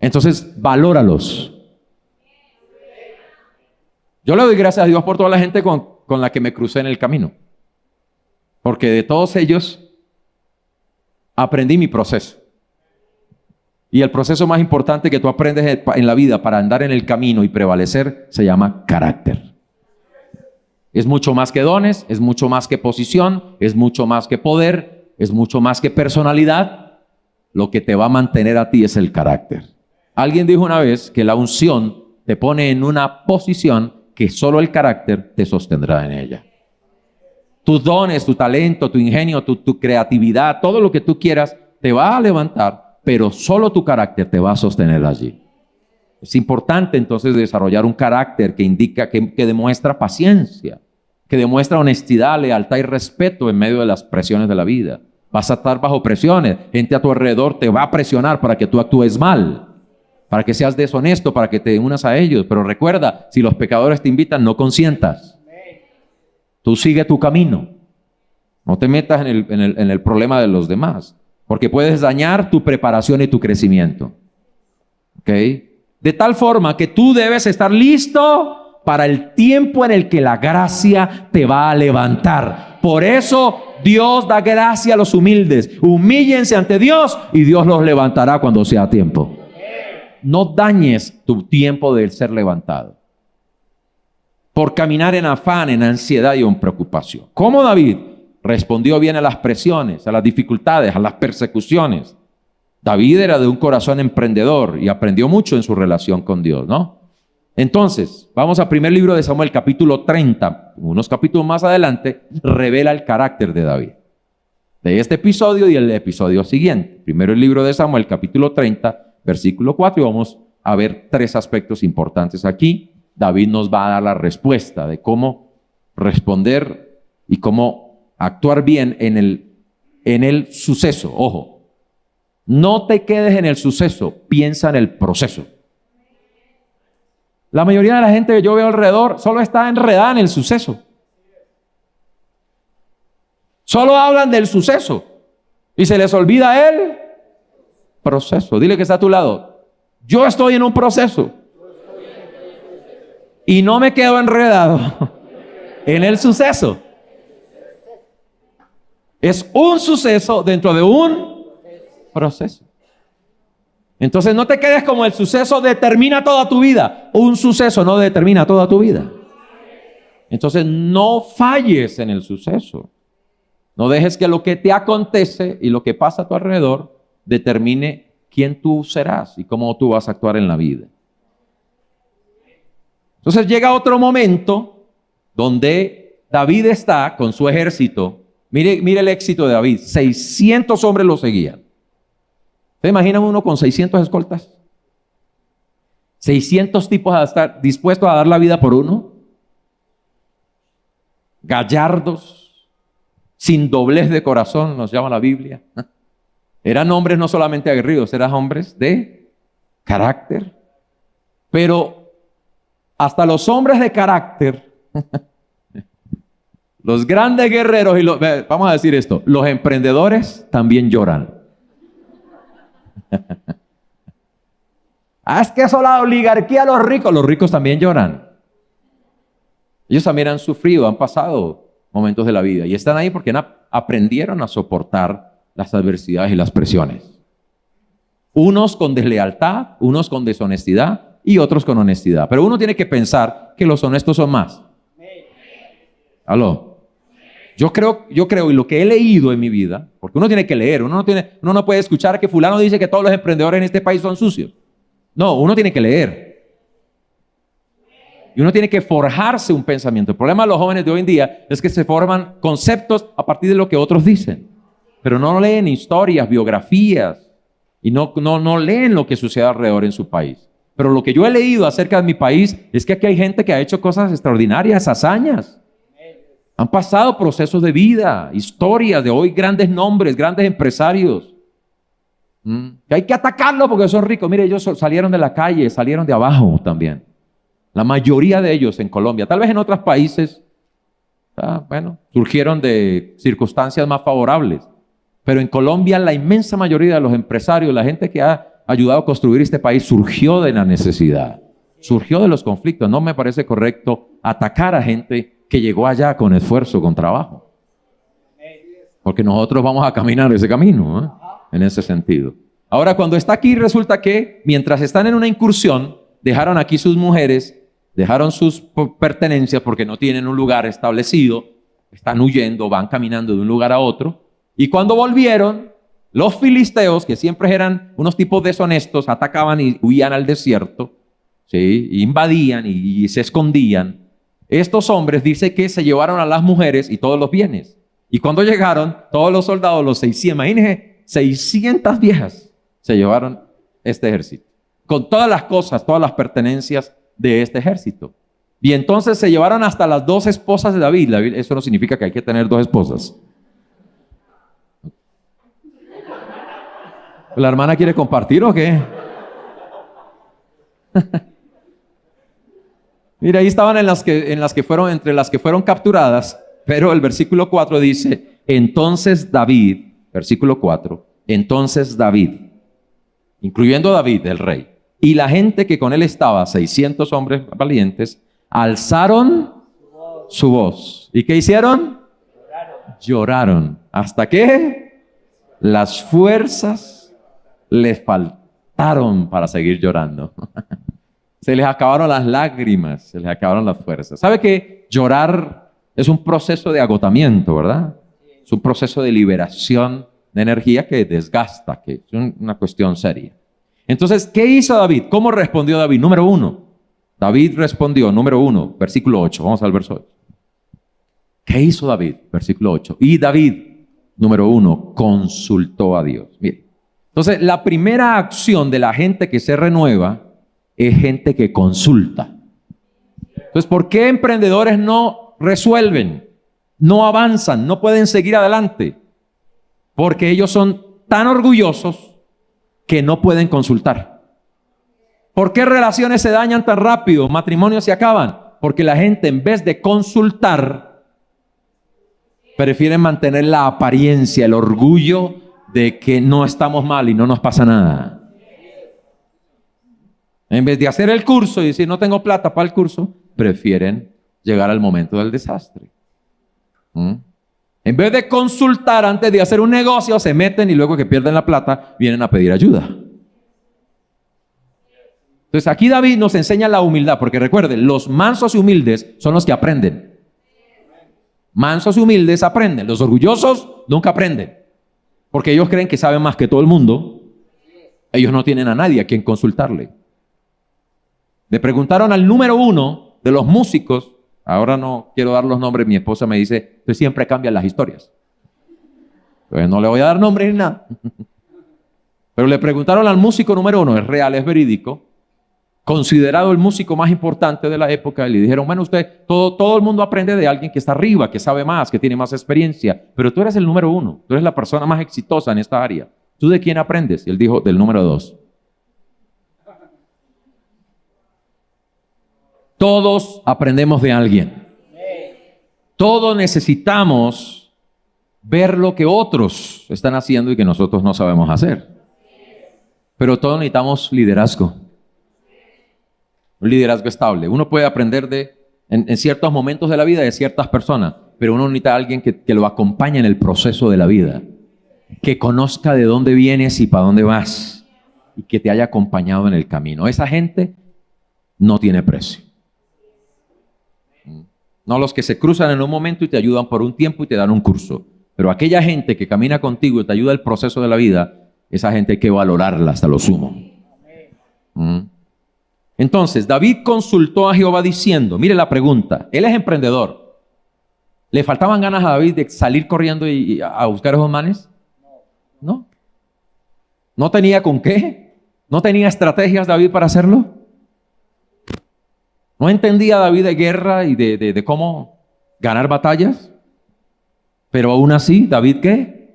Entonces, valóralos. Yo le doy gracias a Dios por toda la gente con la que me crucé en el camino. Porque de todos ellos aprendí mi proceso. Y el proceso más importante que tú aprendes en la vida para andar en el camino y prevalecer se llama carácter. Es mucho más que dones, es mucho más que posición, es mucho más que poder, es mucho más que personalidad. Lo que te va a mantener a ti es el carácter. Alguien dijo una vez que la unción te pone en una posición que solo el carácter te sostendrá en ella. Tus dones, tu talento, tu ingenio, tu creatividad, todo lo que tú quieras te va a levantar, pero solo tu carácter te va a sostener allí. Es importante entonces desarrollar un carácter que indica, que demuestra paciencia, que demuestra honestidad, lealtad y respeto en medio de las presiones de la vida. Vas a estar bajo presiones, gente a tu alrededor te va a presionar para que tú actúes mal, para que seas deshonesto, para que te unas a ellos. Pero recuerda, si los pecadores te invitan, no consientas. Tú sigue tu camino. No te metas en el problema de los demás, porque puedes dañar tu preparación y tu crecimiento. ¿Ok? De tal forma que tú debes estar listo para el tiempo en el que la gracia te va a levantar. Por eso Dios da gracia a los humildes. Humíllense ante Dios y Dios los levantará cuando sea tiempo. No dañes tu tiempo de ser levantado por caminar en afán, en ansiedad y en preocupación. ¿Cómo David respondió bien a las presiones, a las dificultades, a las persecuciones? David era de un corazón emprendedor y aprendió mucho en su relación con Dios, ¿no? Entonces, vamos al primer libro de Samuel, capítulo 30. Unos capítulos más adelante, revela el carácter de David. De este episodio y el episodio siguiente. Primero el libro de Samuel, capítulo 30, versículo 4. Y vamos a ver tres aspectos importantes aquí. David nos va a dar la respuesta de cómo responder y cómo actuar bien en el suceso. Ojo, no te quedes en el suceso, piensa en el proceso. La mayoría de la gente que yo veo alrededor solo está enredada en el suceso. Solo hablan del suceso y se les olvida el proceso. Dile que está a tu lado. Yo estoy en un proceso y no me quedo enredado en el suceso. Es un suceso dentro de un proceso. Entonces no te quedes como el suceso determina toda tu vida. Un suceso no determina toda tu vida. Entonces no falles en el suceso. No dejes que lo que te acontece y lo que pasa a tu alrededor determine quién tú serás y cómo tú vas a actuar en la vida. Entonces llega otro momento donde David está con su ejército. Mire el éxito de David. 600 hombres lo seguían. ¿Se imaginan uno con 600 escoltas? 600 tipos a estar dispuestos a dar la vida por uno. Gallardos, sin doblez de corazón, nos llama la Biblia. Eran hombres no solamente aguerridos, eran hombres de carácter. Pero hasta los hombres de carácter, los grandes guerreros, vamos a decir esto, los emprendedores también lloran. Es que eso es la oligarquía, los ricos también lloran. Ellos también han sufrido, han pasado momentos de la vida y están ahí porque aprendieron a soportar las adversidades y las presiones. Unos con deslealtad, unos con deshonestidad y otros con honestidad. Pero uno tiene que pensar que los honestos son más. ¿Aló? Yo creo, y lo que he leído en mi vida, porque uno tiene que leer, uno no puede escuchar que fulano dice que todos los emprendedores en este país son sucios. No, uno tiene que leer. Y uno tiene que forjarse un pensamiento. El problema de los jóvenes de hoy en día es que se forman conceptos a partir de lo que otros dicen. Pero no leen historias, biografías, y no leen lo que sucede alrededor en su país. Pero lo que yo he leído acerca de mi país es que aquí hay gente que ha hecho cosas extraordinarias, hazañas. Han pasado procesos de vida, historias de hoy, grandes nombres, grandes empresarios. Que hay que atacarlos porque son ricos. Mire, ellos salieron de la calle, salieron de abajo también. La mayoría de ellos en Colombia. Tal vez en otros países, surgieron de circunstancias más favorables. Pero en Colombia la inmensa mayoría de los empresarios, la gente que ha ayudado a construir este país, surgió de la necesidad. Surgió de los conflictos. No me parece correcto atacar a gente que llegó allá con esfuerzo, con trabajo. Porque nosotros vamos a caminar ese camino, en ese sentido. Ahora, cuando está aquí, resulta que mientras están en una incursión, dejaron aquí sus mujeres, dejaron sus pertenencias porque no tienen un lugar establecido, están huyendo, van caminando de un lugar a otro, y cuando volvieron, Los filisteos, que siempre eran unos tipos deshonestos, atacaban y huían al desierto, ¿sí? Invadían y se escondían. Estos hombres dice que se llevaron a las mujeres y todos los bienes. Y cuando llegaron, todos los soldados, los 600, imagínense, 600 viejas se llevaron este ejército. Con todas las cosas, todas las pertenencias de este ejército. Y entonces se llevaron hasta las 2 esposas de David. Eso no significa que hay que tener 2 esposas. ¿La hermana quiere compartir o qué? Mira, ahí estaban entre las que fueron capturadas, pero el versículo 4 dice, entonces David, versículo 4, entonces David, incluyendo David, el rey, y la gente que con él estaba, 600 hombres valientes, alzaron su voz. ¿Y qué hicieron? Lloraron. ¿Hasta qué? Las fuerzas les faltaron para seguir llorando. Se les acabaron las lágrimas, se les acabaron las fuerzas. ¿Sabe que llorar es un proceso de agotamiento, verdad? Es un proceso de liberación de energía que desgasta, que es una cuestión seria. Entonces, ¿qué hizo David? ¿Cómo respondió David? Número 1. David respondió, número 1, versículo 8. Vamos al verso 8. ¿Qué hizo David? Versículo 8. Y David, número 1, consultó a Dios. Mire. Entonces, la primera acción de la gente que se renueva es gente que consulta. Entonces, ¿por qué emprendedores no resuelven, no avanzan, no pueden seguir adelante? Porque ellos son tan orgullosos que no pueden consultar. ¿Por qué relaciones se dañan tan rápido? Matrimonios se acaban. Porque la gente, en vez de consultar, prefieren mantener la apariencia, el orgullo de que no estamos mal y no nos pasa nada. En vez de hacer el curso y decir, no tengo plata para el curso, prefieren llegar al momento del desastre. En vez de consultar antes de hacer un negocio, se meten y luego que pierden la plata, vienen a pedir ayuda. Entonces aquí David nos enseña la humildad, porque recuerden, los mansos y humildes son los que aprenden. Mansos y humildes aprenden, los orgullosos nunca aprenden. Porque ellos creen que saben más que todo el mundo. Ellos no tienen a nadie a quien consultarle. Le preguntaron al número 1 de los músicos. Ahora no quiero dar los nombres. Mi esposa me dice, usted siempre cambia las historias. Pues no le voy a dar nombres ni nada. Pero le preguntaron al músico número 1. Es real, es verídico. Considerado el músico más importante de la época, y le dijeron, bueno, usted, todo el mundo aprende de alguien que está arriba, que sabe más, que tiene más experiencia, pero tú eres el número 1, tú eres la persona más exitosa en esta área. ¿Tú de quién aprendes? Y él dijo, del número 2. Todos aprendemos de alguien. Todos necesitamos ver lo que otros están haciendo y que nosotros no sabemos hacer. Pero todos necesitamos liderazgo. Un liderazgo estable. Uno puede aprender en ciertos momentos de la vida de ciertas personas, pero uno necesita a alguien que lo acompañe en el proceso de la vida, que conozca de dónde vienes y para dónde vas, y que te haya acompañado en el camino. Esa gente no tiene precio. No los que se cruzan en un momento y te ayudan por un tiempo y te dan un curso, pero aquella gente que camina contigo y te ayuda el proceso de la vida, esa gente hay que valorarla hasta lo sumo. Entonces, David consultó a Jehová diciendo, mire la pregunta, él es emprendedor. ¿Le faltaban ganas a David de salir corriendo y a buscar esos manes? No. ¿No tenía con qué? ¿No tenía estrategias David para hacerlo? ¿No entendía David de guerra y de cómo ganar batallas? Pero aún así, ¿David qué?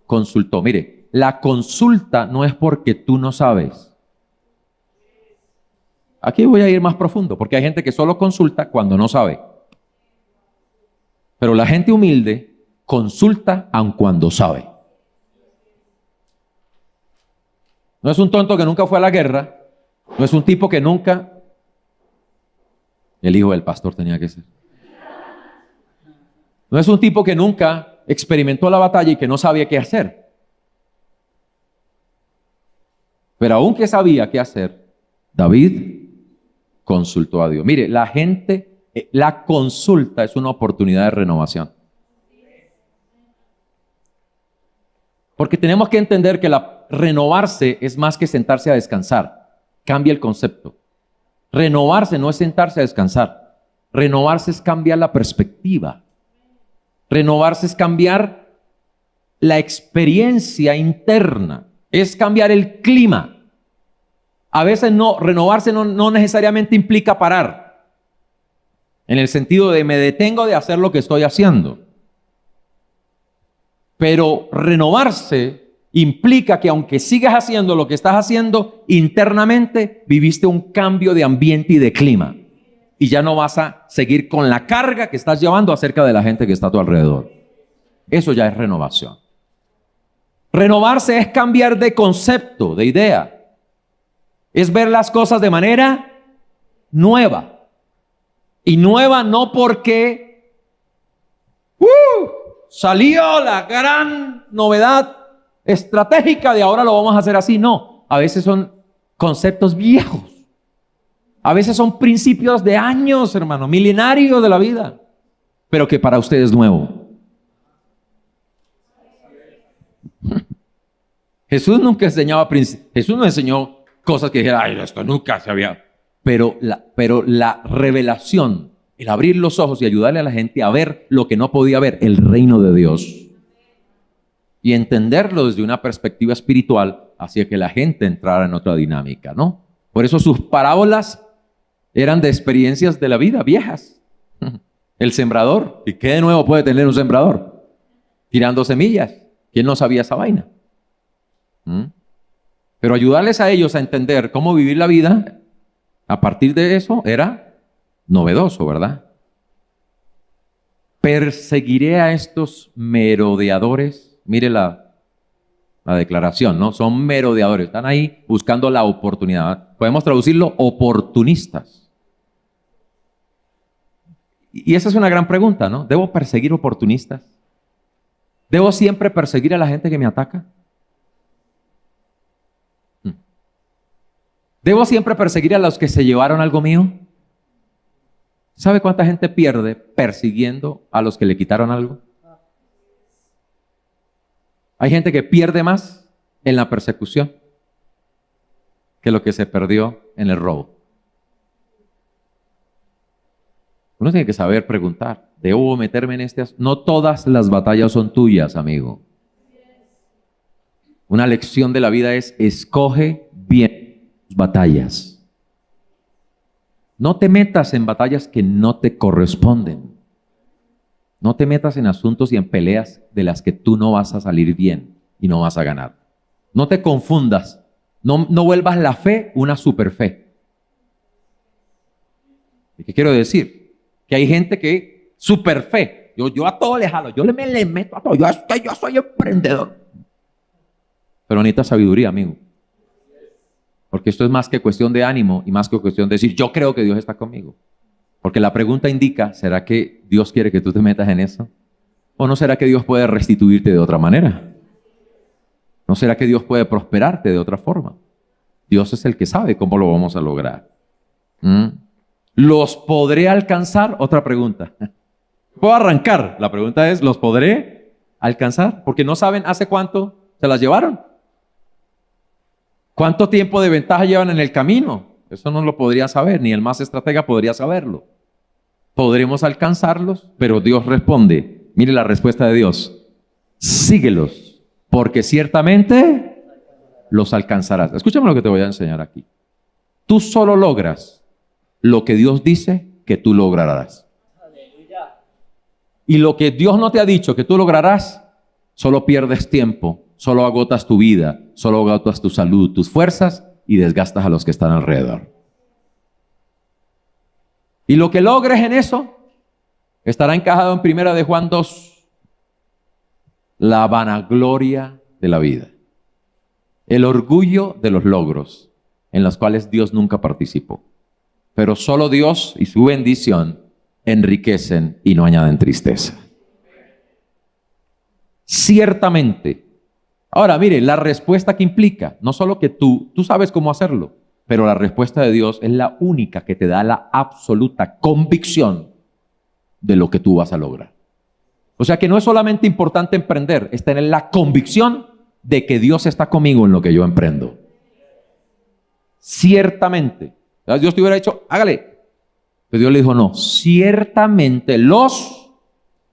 Consultó. Mire, la consulta no es porque tú no sabes. Aquí voy a ir más profundo, porque hay gente que solo consulta cuando no sabe. Pero la gente humilde consulta aun cuando sabe. No es un tonto que nunca fue a la guerra, no es un tipo que nunca... El hijo del pastor tenía que ser. No es un tipo que nunca experimentó la batalla y que no sabía qué hacer. Pero aunque sabía qué hacer, David consultó a Dios. Mire, la consulta es una oportunidad de renovación. Porque tenemos que entender que renovarse es más que sentarse a descansar. Cambia el concepto. Renovarse no es sentarse a descansar. Renovarse es cambiar la perspectiva. Renovarse es cambiar la experiencia interna. Es cambiar el clima. A veces renovarse no necesariamente implica parar. En el sentido de me detengo de hacer lo que estoy haciendo. Pero renovarse implica que aunque sigas haciendo lo que estás haciendo, internamente viviste un cambio de ambiente y de clima. Y ya no vas a seguir con la carga que estás llevando acerca de la gente que está a tu alrededor. Eso ya es renovación. Renovarse es cambiar de concepto, de idea. Es ver las cosas de manera nueva. Y nueva no porque salió la gran novedad estratégica de ahora lo vamos a hacer así. No, a veces son conceptos viejos. A veces son principios de años, hermano, milenarios de la vida, pero que para usted es nuevo. Jesús nunca enseñaba principios. Jesús no enseñó cosas que dijera, ay, esto nunca se había. Pero la revelación, el abrir los ojos y ayudarle a la gente a ver lo que no podía ver, el reino de Dios. Y entenderlo desde una perspectiva espiritual, hacía que la gente entrara en otra dinámica, ¿no? Por eso sus parábolas eran de experiencias de la vida viejas. El sembrador, ¿y qué de nuevo puede tener un sembrador? Tirando semillas. ¿Quién no sabía esa vaina? Pero ayudarles a ellos a entender cómo vivir la vida, a partir de eso era novedoso, ¿verdad? Perseguiré a estos merodeadores. Mire la declaración, ¿no? Son merodeadores, están ahí buscando la oportunidad. Podemos traducirlo oportunistas. Y esa es una gran pregunta, ¿no? ¿Debo perseguir oportunistas? ¿Debo siempre perseguir a la gente que me ataca? ¿Debo siempre perseguir a los que se llevaron algo mío? ¿Sabe cuánta gente pierde persiguiendo a los que le quitaron algo? Hay gente que pierde más en la persecución que lo que se perdió en el robo. Uno tiene que saber preguntar, ¿debo meterme en este asunto? No todas las batallas son tuyas, amigo. Una lección de la vida es, escoge bien tus batallas. No te metas en batallas que no te corresponden. No te metas en asuntos y en peleas de las que tú no vas a salir bien y no vas a ganar. No te confundas. No vuelvas la fe una superfe. ¿Y qué quiero decir? Que hay gente que superfe. Yo a todo le jalo. Yo le meto a todo. Yo soy emprendedor. Pero necesita sabiduría, amigo. Porque esto es más que cuestión de ánimo y más que cuestión de decir, yo creo que Dios está conmigo. Porque la pregunta indica, ¿será que Dios quiere que tú te metas en eso? ¿O no será que Dios puede restituirte de otra manera? ¿No será que Dios puede prosperarte de otra forma? Dios es el que sabe cómo lo vamos a lograr. ¿Los podré alcanzar? Otra pregunta. ¿Puedo arrancar? La pregunta es, ¿los podré alcanzar? Porque no saben hace cuánto se las llevaron. ¿Cuánto tiempo de ventaja llevan en el camino? Eso no lo podría saber, ni el más estratega podría saberlo. Podremos alcanzarlos, pero Dios responde. Mire la respuesta de Dios. Síguelos, porque ciertamente los alcanzarás. Escúchame lo que te voy a enseñar aquí. Tú solo logras lo que Dios dice que tú lograrás. Y lo que Dios no te ha dicho que tú lograrás, solo pierdes tiempo, solo agotas tu vida, solo agotas tu salud, tus fuerzas y desgastas a los que están alrededor. Y lo que logres en eso estará encajado en 1 de Juan 2. La vanagloria de la vida. El orgullo de los logros en los cuales Dios nunca participó. Pero solo Dios y su bendición enriquecen y no añaden tristeza. Ciertamente. Ahora, mire, la respuesta que implica, no solo que tú sabes cómo hacerlo, pero la respuesta de Dios es la única que te da la absoluta convicción de lo que tú vas a lograr. O sea que no es solamente importante emprender, es tener la convicción de que Dios está conmigo en lo que yo emprendo. Ciertamente. Dios te hubiera dicho, hágale. Pero Dios le dijo, no, ciertamente los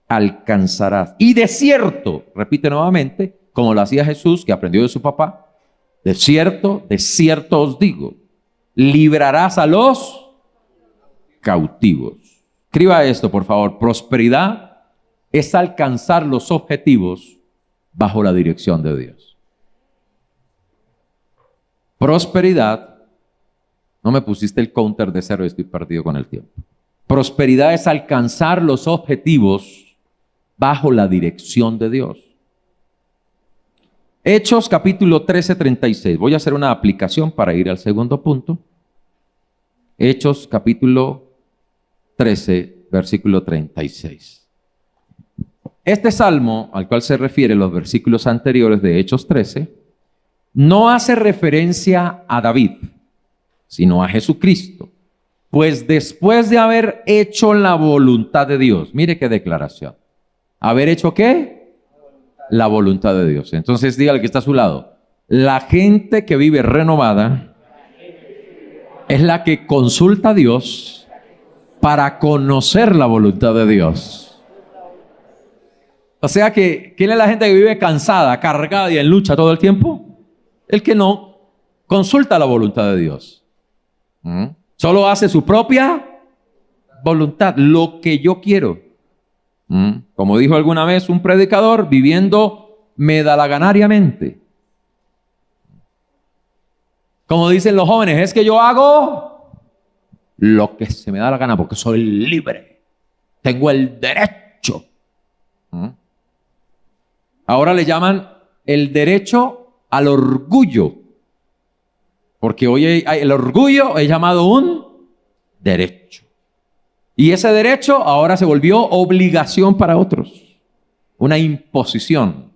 alcanzarás. Y de cierto, repite nuevamente, como lo hacía Jesús, que aprendió de su papá, de cierto os digo, librarás a los cautivos. Escriba esto, por favor. Prosperidad es alcanzar los objetivos bajo la dirección de Dios. Prosperidad, no me pusiste el counter de 0, estoy perdido con el tiempo. Prosperidad es alcanzar los objetivos bajo la dirección de Dios. Hechos capítulo 13, 36. Voy a hacer una aplicación para ir al segundo punto. Hechos capítulo 13, versículo 36. Este salmo al cual se refieren los versículos anteriores de Hechos 13 no hace referencia a David, sino a Jesucristo. Pues después de haber hecho la voluntad de Dios, mire qué declaración. ¿Haber hecho qué? La voluntad de Dios. Entonces dígale que está a su lado. La gente que vive renovada es la que consulta a Dios para conocer la voluntad de Dios. O sea que, ¿quién es la gente que vive cansada, cargada y en lucha todo el tiempo? El que no consulta la voluntad de Dios. Solo hace su propia voluntad, lo que yo quiero. Como dijo alguna vez un predicador, viviendo medalaganariamente. Como dicen los jóvenes, es que yo hago lo que se me da la gana porque soy libre. Tengo el derecho. Ahora le llaman el derecho al orgullo. Porque hoy el orgullo es llamado un derecho. Y ese derecho ahora se volvió obligación para otros. Una imposición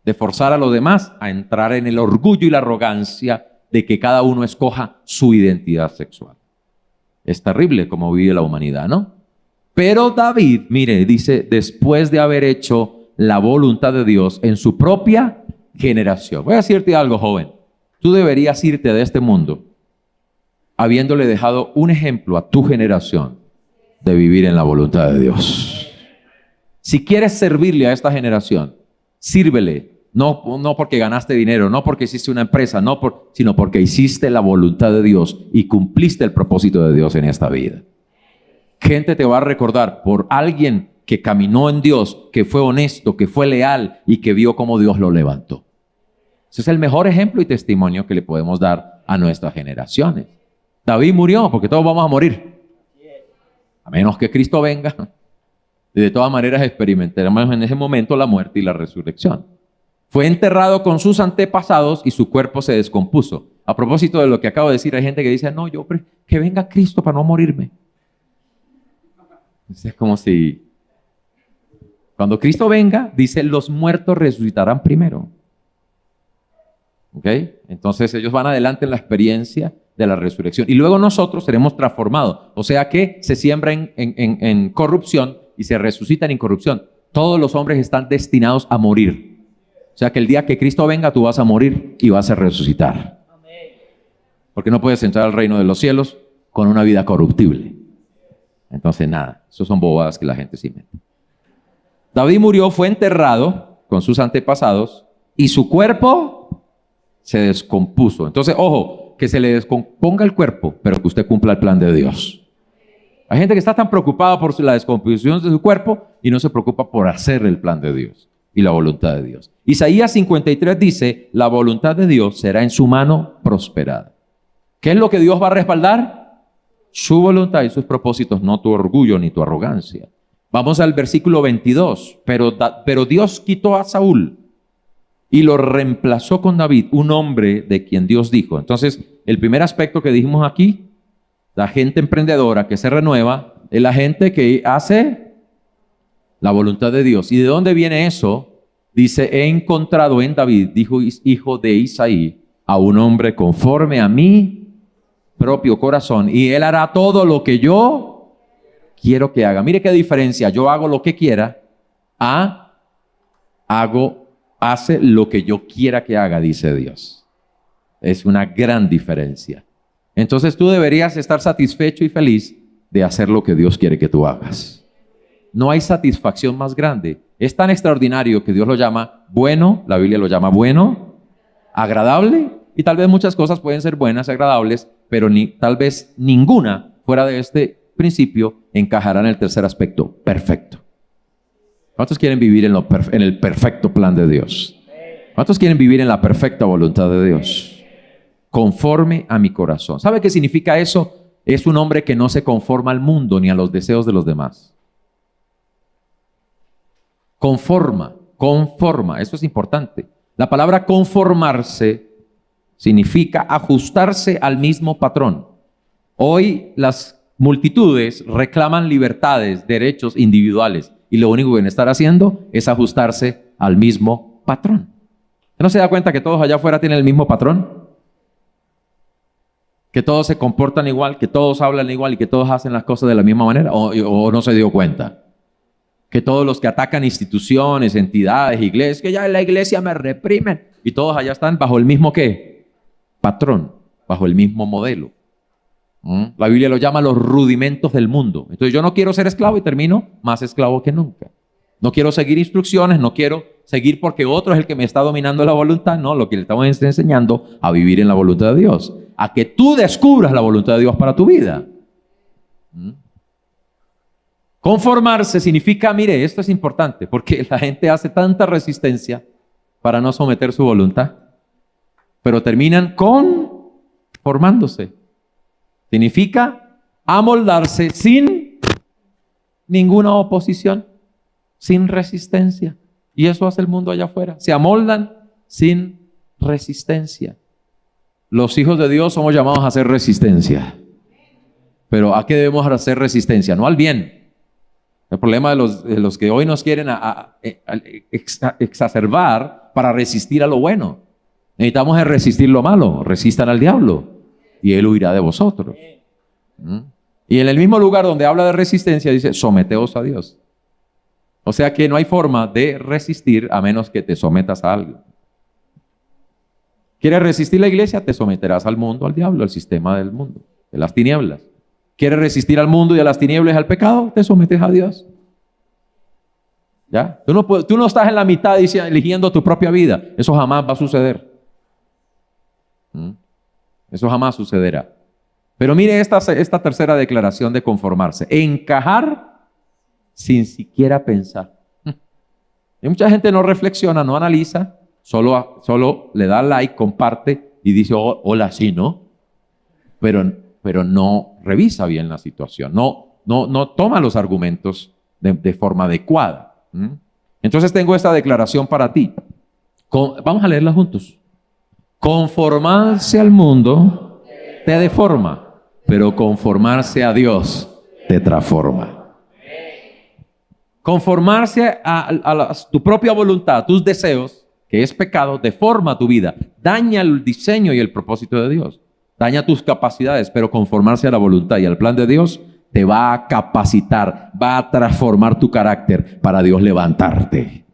de forzar a los demás a entrar en el orgullo y la arrogancia de que cada uno escoja su identidad sexual. Es terrible como vive la humanidad, ¿no? Pero David, mire, dice, después de haber hecho la voluntad de Dios en su propia generación. Voy a decirte algo, joven. Tú deberías irte de este mundo habiéndole dejado un ejemplo a tu generación de vivir en la voluntad de Dios. Si quieres servirle a esta generación, sírvele. No porque ganaste dinero, no porque hiciste una empresa, sino porque hiciste la voluntad de Dios y cumpliste el propósito de Dios en esta vida. Gente te va a recordar por alguien que caminó en Dios, que fue honesto, que fue leal y que vio cómo Dios lo levantó. Ese es el mejor ejemplo y testimonio que le podemos dar a nuestras generaciones. David murió porque todos vamos a morir. A menos que Cristo venga. Y de todas maneras experimentaremos en ese momento la muerte y la resurrección. Fue enterrado con sus antepasados y su cuerpo se descompuso. A propósito de lo que acabo de decir, hay gente que dice, no, que venga Cristo para no morirme. Es como si, cuando Cristo venga, dice, los muertos resucitarán primero. ¿Ok? Entonces ellos van adelante en la experiencia de la resurrección. Y luego nosotros seremos transformados. O sea que se siembra en corrupción y se resucita en incorrupción. Todos los hombres están destinados a morir. O sea que el día que Cristo venga, tú vas a morir y vas a resucitar. Porque no puedes entrar al reino de los cielos con una vida corruptible. Entonces nada, eso son bobadas que la gente se inventa. David murió, fue enterrado con sus antepasados y su cuerpo se descompuso. Entonces, ojo, que se le descomponga el cuerpo, pero que usted cumpla el plan de Dios. Hay gente que está tan preocupada por la descomposición de su cuerpo y no se preocupa por hacer el plan de Dios y la voluntad de Dios. Isaías 53 dice, la voluntad de Dios será en su mano prosperada. ¿Qué es lo que Dios va a respaldar? Su voluntad y sus propósitos, no tu orgullo ni tu arrogancia. Vamos al versículo 22. Pero Dios quitó a Saúl y lo reemplazó con David, un hombre de quien Dios dijo. Entonces, el primer aspecto que dijimos aquí, la gente emprendedora que se renueva, es la gente que hace la voluntad de Dios. ¿Y de dónde viene eso? Dice, he encontrado en David, dijo hijo de Isaí, a un hombre conforme a mi propio corazón, y él hará todo lo que yo quiero que haga. Mire qué diferencia, yo hago lo que quiera, hago hace lo que yo quiera que haga, dice Dios. Es una gran diferencia. Entonces tú deberías estar satisfecho y feliz de hacer lo que Dios quiere que tú hagas. No hay satisfacción más grande. Es tan extraordinario que Dios lo llama bueno, la Biblia lo llama bueno, agradable, y tal vez muchas cosas pueden ser buenas, agradables, pero tal vez ninguna fuera de este principio encajará en el tercer aspecto, perfecto. ¿Cuántos quieren vivir en el perfecto plan de Dios? ¿Cuántos quieren vivir en la perfecta voluntad de Dios? Conforme a mi corazón. ¿Sabe qué significa eso? Es un hombre que no se conforma al mundo ni a los deseos de los demás. Conforma, eso es importante. La palabra conformarse significa ajustarse al mismo patrón. Hoy las multitudes reclaman libertades, derechos individuales, y lo único que deben estar haciendo es ajustarse al mismo patrón. ¿Usted no se da cuenta que todos allá afuera tienen el mismo patrón? Que todos se comportan igual, que todos hablan igual y que todos hacen las cosas de la misma manera, o no se dio cuenta. Que todos los que atacan instituciones, entidades, iglesias, que ya en la iglesia me reprimen, y todos allá están bajo el mismo ¿qué? Patrón, bajo el mismo modelo. La Biblia lo llama los rudimentos del mundo. Entonces yo no quiero ser esclavo y termino más esclavo que nunca. No quiero seguir instrucciones, no quiero seguir porque otro es el que me está dominando la voluntad. No, lo que le estamos enseñando a vivir en la voluntad de Dios, a que tú descubras la voluntad de Dios para tu vida. Conformarse significa, mire, esto es importante, porque la gente hace tanta resistencia para no someter su voluntad, pero terminan conformándose. Significa amoldarse sin ninguna oposición, sin resistencia. Y eso hace el mundo allá afuera. Se amoldan sin resistencia. Los hijos de Dios somos llamados a hacer resistencia. Pero ¿a qué debemos hacer resistencia? No al bien. El problema de los que hoy nos quieren exacerbar para resistir a lo bueno. Necesitamos resistir lo malo. Resistan al diablo y él huirá de vosotros. Y en el mismo lugar donde habla de resistencia dice, someteos a Dios. O sea que no hay forma de resistir a menos que te sometas a algo. ¿Quieres resistir la iglesia? Te someterás al mundo, al diablo, al sistema del mundo, de las tinieblas. ¿Quieres resistir al mundo y a las tinieblas y al pecado? Te sometes a Dios. ¿Ya? Tú no estás en la mitad eligiendo tu propia vida. Eso jamás va a suceder. Eso jamás sucederá. Pero mire esta tercera declaración de conformarse. Encajar sin siquiera pensar. Y mucha gente no reflexiona, no analiza, solo le da like, comparte y dice, oh, hola, sí, ¿no? Pero no revisa bien la situación, no toma los argumentos de forma adecuada. Entonces tengo esta declaración para ti. Vamos a leerla juntos. Conformarse al mundo te deforma, pero conformarse a Dios te transforma. Conformarse a tu propia voluntad, tus deseos, que es pecado, deforma tu vida, daña el diseño y el propósito de Dios, daña tus capacidades, pero conformarse a la voluntad y al plan de Dios te va a capacitar, va a transformar tu carácter para Dios levantarte,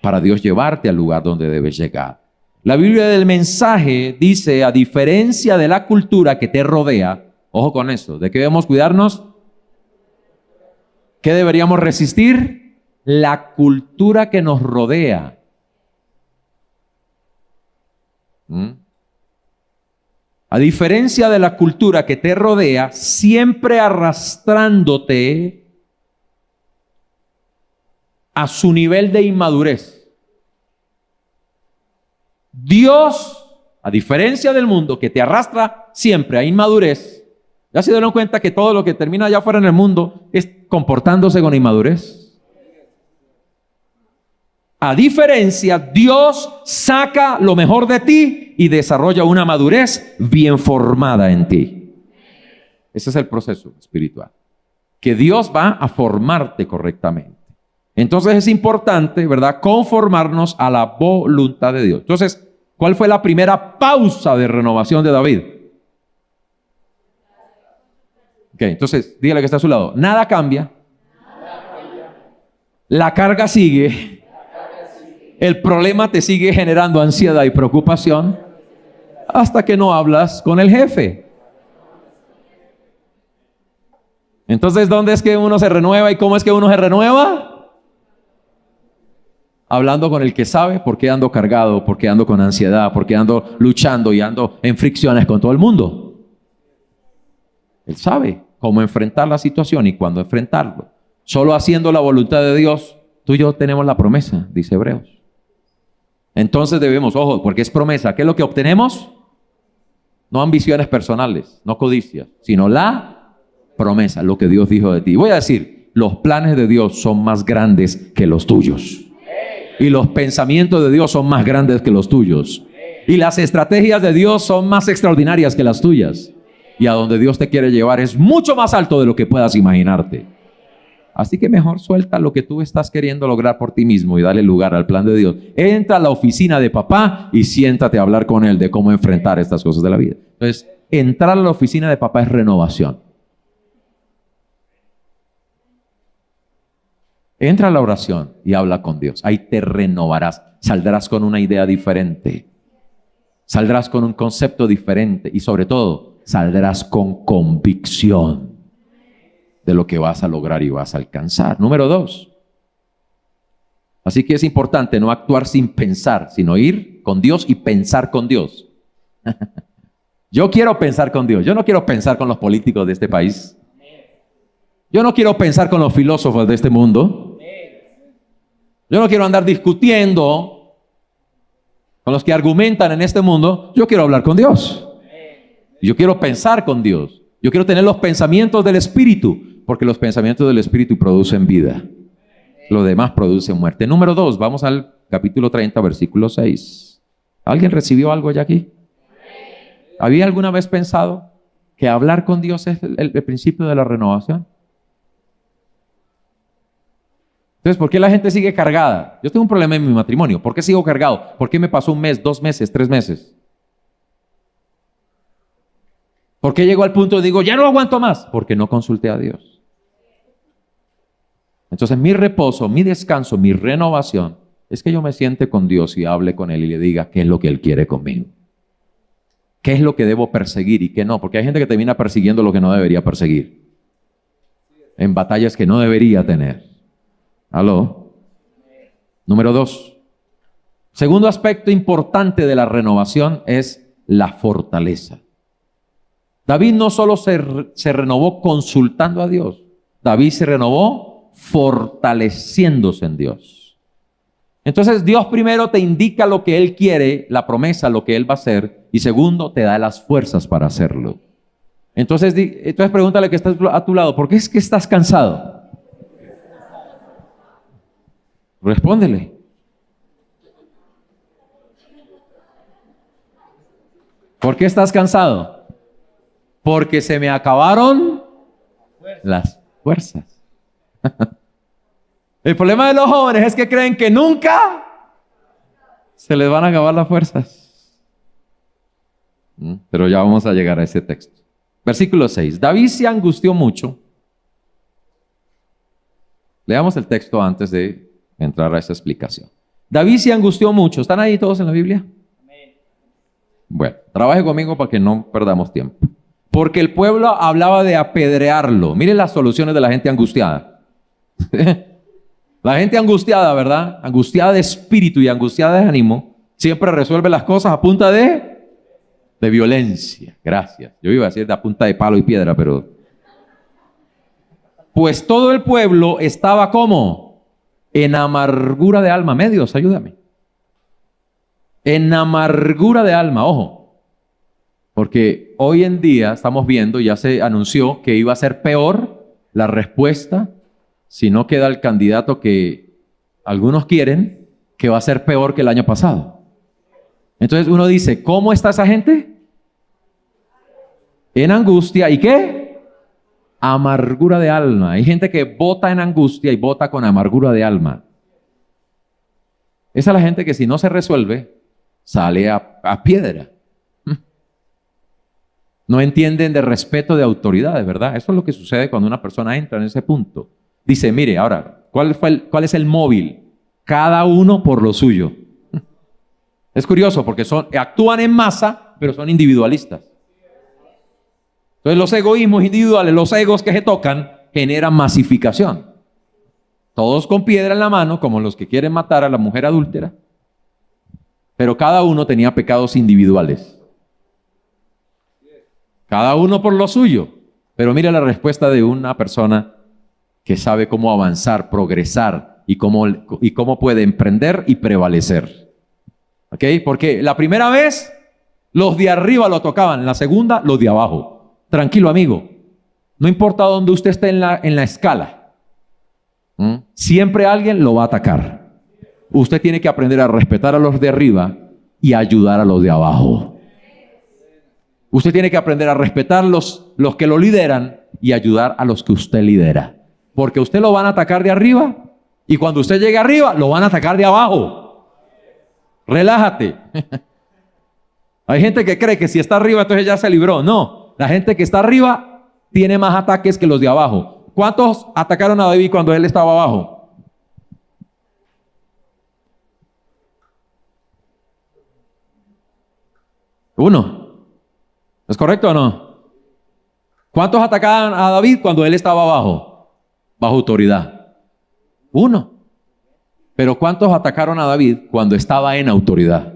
para Dios llevarte al lugar donde debes llegar. La Biblia del Mensaje dice, a diferencia de la cultura que te rodea, ojo con eso, ¿de qué debemos cuidarnos? ¿Qué deberíamos resistir? La cultura que nos rodea. A diferencia de la cultura que te rodea, siempre arrastrándote a su nivel de inmadurez. Dios, a diferencia del mundo que te arrastra siempre a inmadurez, ¿ya se dieron cuenta que todo lo que termina allá afuera en el mundo es comportándose con inmadurez? A diferencia, Dios saca lo mejor de ti y desarrolla una madurez bien formada en ti. Ese es el proceso espiritual, que Dios va a formarte correctamente. Entonces es importante, ¿verdad?, conformarnos a la voluntad de Dios. Entonces, ¿cuál fue la primera pausa de renovación de David? Ok, entonces, dígale que está a su lado. Nada cambia. La carga sigue. El problema te sigue generando ansiedad y preocupación hasta que no hablas con el jefe. Entonces, ¿dónde es que uno se renueva y cómo es que uno se renueva? Hablando con el que sabe por qué ando cargado, por qué ando con ansiedad, por qué ando luchando y ando en fricciones con todo el mundo. Él sabe cómo enfrentar la situación y cuándo enfrentarlo. Solo haciendo la voluntad de Dios, tú y yo tenemos la promesa, dice Hebreos. Entonces debemos, ojo, porque es promesa. ¿Qué es lo que obtenemos? No ambiciones personales, no codicias, sino la promesa, lo que Dios dijo de ti. Voy a decir, los planes de Dios son más grandes que los tuyos. Y los pensamientos de Dios son más grandes que los tuyos. Y las estrategias de Dios son más extraordinarias que las tuyas. Y a donde Dios te quiere llevar es mucho más alto de lo que puedas imaginarte. Así que mejor suelta lo que tú estás queriendo lograr por ti mismo y dale lugar al plan de Dios. Entra a la oficina de papá y siéntate a hablar con él de cómo enfrentar estas cosas de la vida. Entonces, entrar a la oficina de papá es renovación. Entra a la oración y habla con Dios. Ahí te renovarás. Saldrás con una idea diferente. Saldrás con un concepto diferente. Y sobre todo, saldrás con convicción de lo que vas a lograr y vas a alcanzar. Número 2. Así que es importante no actuar sin pensar, sino ir con Dios y pensar con Dios. Yo quiero pensar con Dios. Yo no quiero pensar con los políticos de este país. Yo no quiero pensar con los filósofos de este mundo. Yo no quiero andar discutiendo con los que argumentan en este mundo. Yo quiero hablar con Dios. Yo quiero pensar con Dios. Yo quiero tener los pensamientos del Espíritu, porque los pensamientos del Espíritu producen vida. Lo demás produce muerte. Número 2, vamos al capítulo 30, versículo 6. ¿Alguien recibió algo ya aquí? ¿Había alguna vez pensado que hablar con Dios es el principio de la renovación? Entonces, ¿por qué la gente sigue cargada? Yo tengo un problema en mi matrimonio. ¿Por qué sigo cargado? ¿Por qué me pasó un mes, 2 meses, 3 meses? ¿Por qué llego al punto de digo, ya no aguanto más? Porque no consulté a Dios. Entonces, mi reposo, mi descanso, mi renovación es que yo me siente con Dios y hable con Él y le diga qué es lo que Él quiere conmigo. ¿Qué es lo que debo perseguir y qué no? Porque hay gente que termina persiguiendo lo que no debería perseguir. En batallas que no debería tener. ¿Aló? Número 2. Segundo aspecto importante de la renovación es la fortaleza. David no solo se renovó consultando a Dios. David se renovó fortaleciéndose en Dios. Entonces Dios primero te indica lo que Él quiere, la promesa, lo que Él va a hacer. Y segundo, te da las fuerzas para hacerlo. Entonces pregúntale que estás a tu lado, ¿por qué es que estás cansado? Respóndele. ¿Por qué estás cansado? Porque se me acabaron las fuerzas. El problema de los jóvenes es que creen que nunca se les van a acabar las fuerzas. Pero ya vamos a llegar a ese texto. Versículo 6. David se angustió mucho. Leamos el texto antes de entrar a esa explicación. David se angustió mucho. ¿Están ahí todos en la Biblia? Bueno, trabaje conmigo para que no perdamos tiempo. Porque el pueblo hablaba de apedrearlo. Miren las soluciones de la gente angustiada. La gente angustiada, ¿verdad? Angustiada de espíritu y angustiada de ánimo, siempre resuelve las cosas a punta de violencia. Gracias. Yo iba a decir de a punta de palo y piedra, pero... Pues todo el pueblo estaba como en amargura de alma. Medios, ayúdame. En amargura de alma, ojo. Porque hoy en día estamos viendo, ya se anunció que iba a ser peor la respuesta si no queda el candidato que algunos quieren, que va a ser peor que el año pasado. Entonces uno dice, ¿cómo está esa gente? En angustia. ¿Y qué? Amargura de alma. Hay gente que vota en angustia y vota con amargura de alma. Esa es la gente que si no se resuelve, sale a piedra. No entienden de respeto de autoridades, ¿verdad? Eso es lo que sucede cuando una persona entra en ese punto. Dice, mire, ahora, ¿cuál es el móvil? cada uno por lo suyo. Es curioso porque actúan en masa, pero son individualistas. Entonces los egoísmos individuales, los egos que se tocan, generan masificación. Todos con piedra en la mano, como los que quieren matar a la mujer adúltera, pero cada uno tenía pecados individuales. Cada uno por lo suyo. Pero mira la respuesta de una persona que sabe cómo avanzar, progresar y cómo puede emprender y prevalecer. ¿Ok? Porque la primera vez los de arriba lo tocaban, la segunda los de abajo. Tranquilo, amigo. No importa dónde usted esté en la escala. Siempre alguien lo va a atacar. Usted tiene que aprender a respetar a los de arriba y ayudar a los de abajo. Usted tiene que aprender a respetar los que lo lideran y ayudar a los que usted lidera. Porque usted lo van a atacar de arriba y cuando usted llegue arriba lo van a atacar de abajo. Relájate. Hay gente que cree que si está arriba entonces ya se libró. No, la gente que está arriba tiene más ataques que los de abajo. ¿Cuántos atacaron a David cuando él estaba abajo? Uno. ¿Es correcto o no? ¿Cuántos atacaban a David cuando él estaba abajo? Bajo autoridad. Uno. Pero ¿cuántos atacaron a David cuando estaba en autoridad?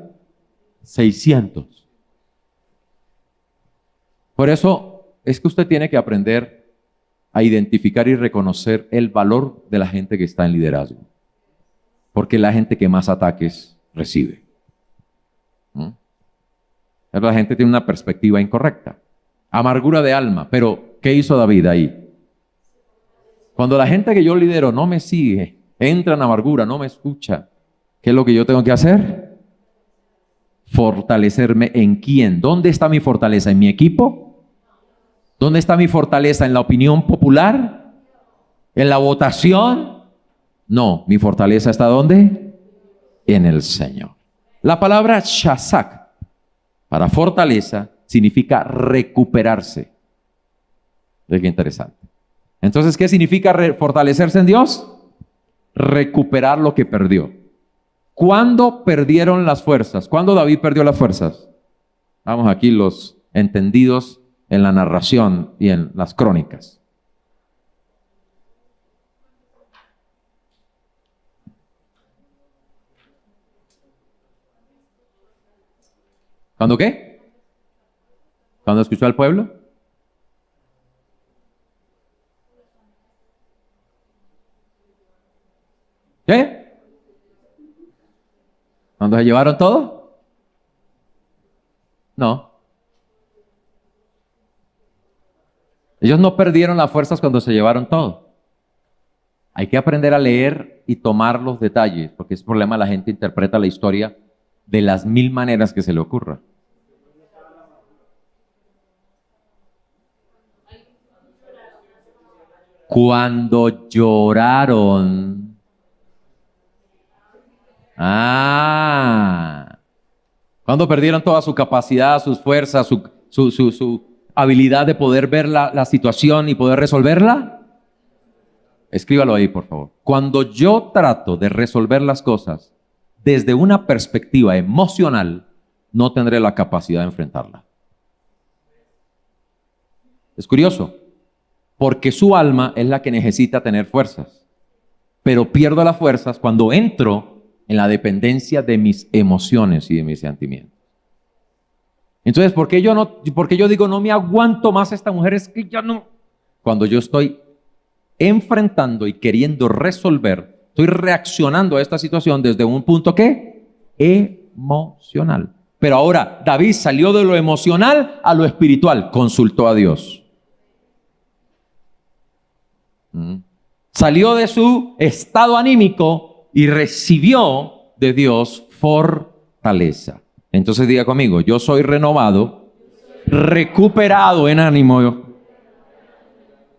600. Por eso es que usted tiene que aprender a identificar y reconocer el valor de la gente que está en liderazgo. Porque es la gente que más ataques recibe. La gente tiene una perspectiva incorrecta. Amargura de alma. Pero, ¿qué hizo David ahí? Cuando la gente que yo lidero no me sigue, entra en amargura, no me escucha, ¿qué es lo que yo tengo que hacer? Fortalecerme ¿en quién? ¿Dónde está mi fortaleza? ¿En mi equipo? ¿Dónde está mi fortaleza? ¿En la opinión popular? ¿En la votación? No, mi fortaleza está ¿dónde? En el Señor. La palabra shazak para fortaleza significa recuperarse. Qué interesante. Entonces, ¿qué significa fortalecerse en Dios? Recuperar lo que perdió. ¿Cuándo perdieron las fuerzas? ¿Cuándo David perdió las fuerzas? Vamos aquí los entendidos en la narración y en las crónicas. ¿Cuándo qué? ¿Cuándo escuchó al pueblo? ¿Qué? ¿Cuándo se llevaron todo? No. Ellos no perdieron las fuerzas cuando se llevaron todo. Hay que aprender a leer y tomar los detalles, porque es problema, la gente interpreta la historia de las 1000 maneras que se le ocurra. Cuando lloraron. Cuando perdieron toda su capacidad, sus fuerzas, su habilidad de poder ver la situación y poder resolverla. Escríbalo ahí, por favor. Cuando yo trato de resolver las cosas desde una perspectiva emocional, no tendré la capacidad de enfrentarla. Es curioso. Porque su alma es la que necesita tener fuerzas. Pero pierdo las fuerzas cuando entro en la dependencia de mis emociones y de mis sentimientos. Entonces, ¿por qué yo digo no me aguanto más a esta mujer? Es que ya no. Cuando yo estoy enfrentando y queriendo resolver, estoy reaccionando a esta situación desde un punto ¿qué? Emocional. Pero ahora David salió de lo emocional a lo espiritual, consultó a Dios. Salió de su estado anímico y recibió de Dios fortaleza. Entonces diga conmigo, yo soy renovado, recuperado en ánimo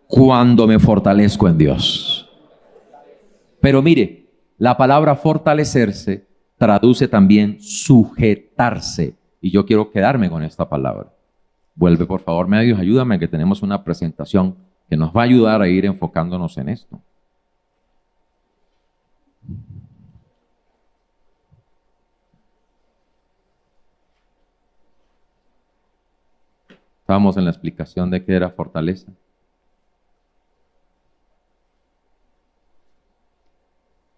cuando me fortalezco en Dios. Pero mire, la palabra fortalecerse traduce también sujetarse. Y yo quiero quedarme con esta palabra. Vuelve por favor, medios, ayúdame que tenemos una presentación que nos va a ayudar a ir enfocándonos en esto. Estábamos en la explicación de qué era fortaleza.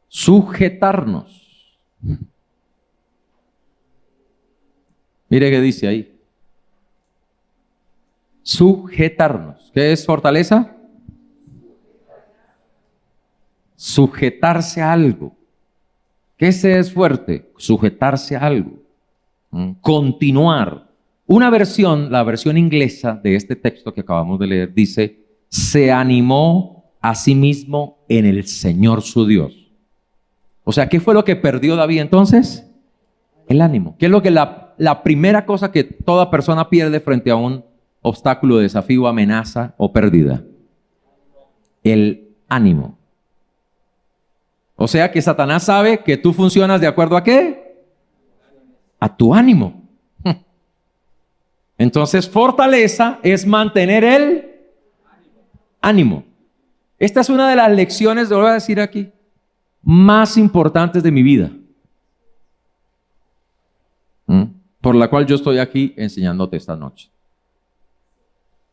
Sujetarnos. Mire qué dice ahí. Sujetarnos. ¿Qué es fortaleza? Sujetarse a algo. ¿Qué es fuerte? Sujetarse a algo. Continuar. Una versión, la versión inglesa de este texto que acabamos de leer, dice, se animó a sí mismo en el Señor su Dios. O sea, ¿qué fue lo que perdió David entonces? El ánimo. ¿Qué es lo que la primera cosa que toda persona pierde frente a un obstáculo, desafío, amenaza o pérdida? El ánimo. O sea que Satanás sabe que tú funcionas de acuerdo a ¿qué? A tu ánimo. Entonces, fortaleza es mantener el ánimo. Esta es una de las lecciones, lo voy a decir aquí, más importantes de mi vida, por la cual yo estoy aquí enseñándote esta noche.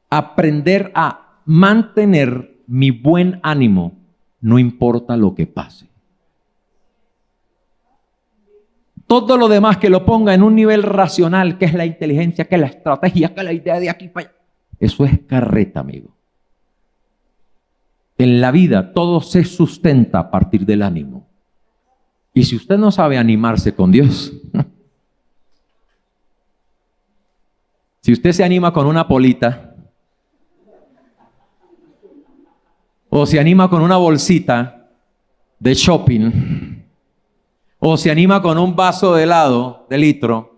Aprender a mantener mi buen ánimo, no importa lo que pase. Todo lo demás que lo ponga en un nivel racional, que es la inteligencia, que es la estrategia, que es la idea de aquí para allá, eso es carreta, amigo. En la vida todo se sustenta a partir del ánimo. Y si usted no sabe animarse con Dios, si usted se anima con una polita, o se anima con una bolsita de shopping, o se anima con un vaso de helado de litro,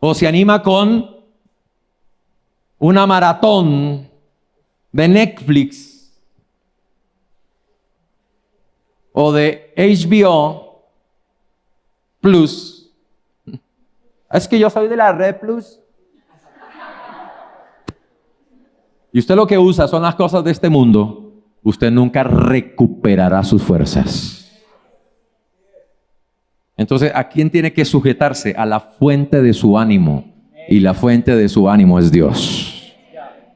o se anima con una maratón de Netflix o de HBO Plus. Es que yo soy de la Red Plus. Y usted lo que usa son las cosas de este mundo. Usted nunca recuperará sus fuerzas. Entonces, ¿a quién tiene que sujetarse? A la fuente de su ánimo. Y la fuente de su ánimo es Dios.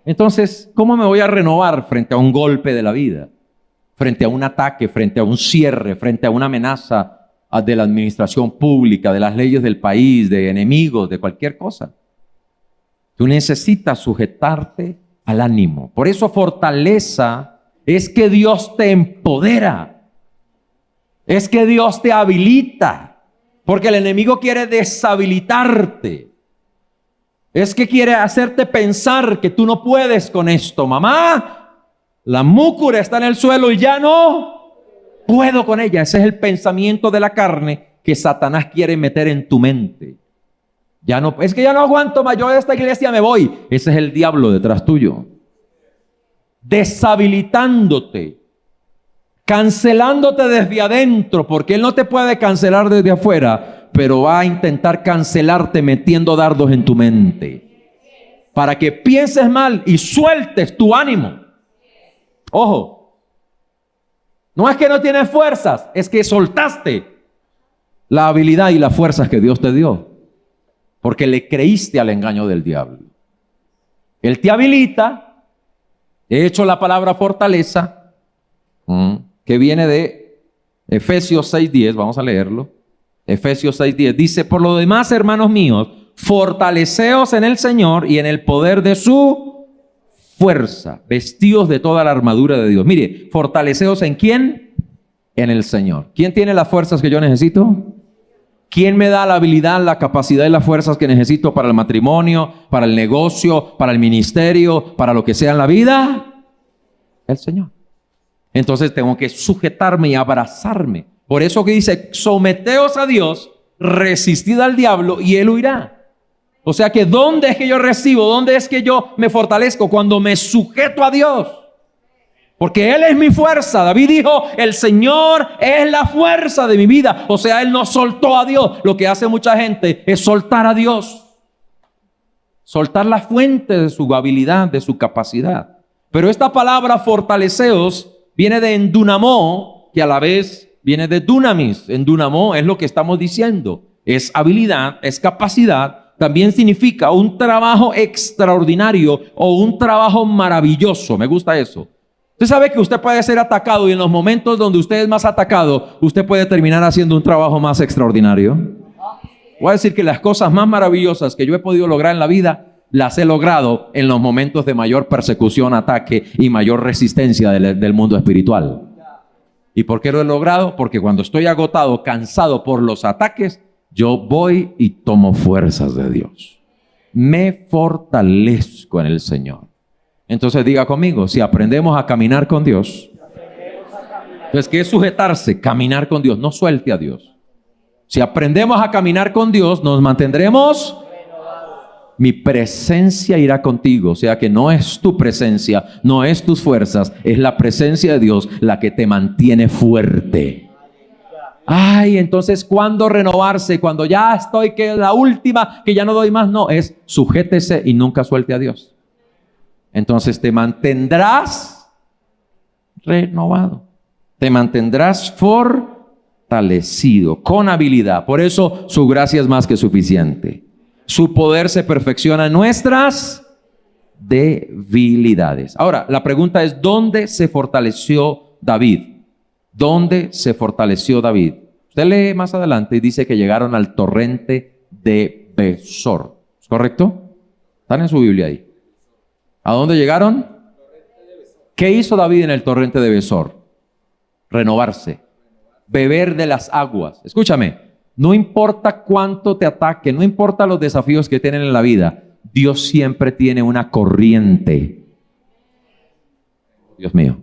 Entonces, ¿cómo me voy a renovar frente a un golpe de la vida? Frente a un ataque, frente a un cierre, frente a una amenaza de la administración pública, de las leyes del país, de enemigos, de cualquier cosa. Tú necesitas sujetarte al ánimo. Por eso fortaleza es que Dios te empodera. Es que Dios te habilita. Porque el enemigo quiere deshabilitarte. Es que quiere hacerte pensar que tú no puedes con esto. Mamá, la múcura está en el suelo y ya no puedo con ella. Ese es el pensamiento de la carne que Satanás quiere meter en tu mente. Ya no, es que ya no aguanto más, yo de esta iglesia me voy. Ese es el diablo detrás tuyo. Deshabilitándote, cancelándote desde adentro, porque él no te puede cancelar desde afuera, pero va a intentar cancelarte metiendo dardos en tu mente para que pienses mal y sueltes tu ánimo. Ojo, no es que no tienes fuerzas, es que soltaste la habilidad y las fuerzas que Dios te dio, porque le creíste al engaño del diablo. Él te habilita. De hecho, la palabra fortaleza, que viene de Efesios 6:10, vamos a leerlo. Efesios 6:10 dice, por lo demás, hermanos míos, fortaleceos en el Señor y en el poder de su fuerza, vestidos de toda la armadura de Dios. Mire, fortaleceos ¿en quién? En el Señor. ¿Quién tiene las fuerzas que yo necesito? ¿Quién me da la habilidad, la capacidad y las fuerzas que necesito para el matrimonio, para el negocio, para el ministerio, para lo que sea en la vida? El Señor. Entonces tengo que sujetarme y abrazarme. Por eso que dice, someteos a Dios, resistid al diablo y él huirá. O sea que ¿dónde es que yo recibo? ¿Dónde es que yo me fortalezco? Cuando me sujeto a Dios. Porque Él es mi fuerza. David dijo, el Señor es la fuerza de mi vida. O sea, Él no soltó a Dios. Lo que hace mucha gente es soltar a Dios. Soltar la fuente de su habilidad, de su capacidad. Pero esta palabra fortaleceos viene de endunamó, que a la vez viene de dunamis. Endunamó es lo que estamos diciendo. Es habilidad, es capacidad también significa un trabajo extraordinario o un trabajo maravilloso. Me gusta eso. Usted sabe que usted puede ser atacado y en los momentos donde usted es más atacado, usted puede terminar haciendo un trabajo más extraordinario. Voy a decir que las cosas más maravillosas que yo he podido lograr en la vida, las he logrado en los momentos de mayor persecución, ataque y mayor resistencia del mundo espiritual. ¿Y por qué lo he logrado? Porque cuando estoy agotado, cansado por los ataques, yo voy y tomo fuerzas de Dios. Me fortalezco en el Señor. Entonces diga conmigo, si aprendemos a caminar con Dios, pues ¿qué es sujetarse? Caminar con Dios, no suelte a Dios. Si aprendemos a caminar con Dios, nos mantendremos. Mi presencia irá contigo, o sea que no es tu presencia, no es tus fuerzas, es la presencia de Dios la que te mantiene fuerte. Ay, entonces, ¿cuándo renovarse? Cuando ya estoy, que es la última, que ya no doy más. No, es sujétese y nunca suelte a Dios. Entonces te mantendrás renovado, te mantendrás fortalecido, con habilidad. Por eso su gracia es más que suficiente. Su poder se perfecciona en nuestras debilidades. Ahora, la pregunta es, ¿dónde se fortaleció David? ¿Dónde se fortaleció David? Usted lee más adelante y dice que llegaron al torrente de Besor. ¿Es correcto? Están en su Biblia ahí. ¿A dónde llegaron? ¿Qué hizo David en el torrente de Besor? Renovarse, beber de las aguas. Escúchame, no importa cuánto te ataque, no importa los desafíos que tienen en la vida, Dios siempre tiene una corriente. Dios mío.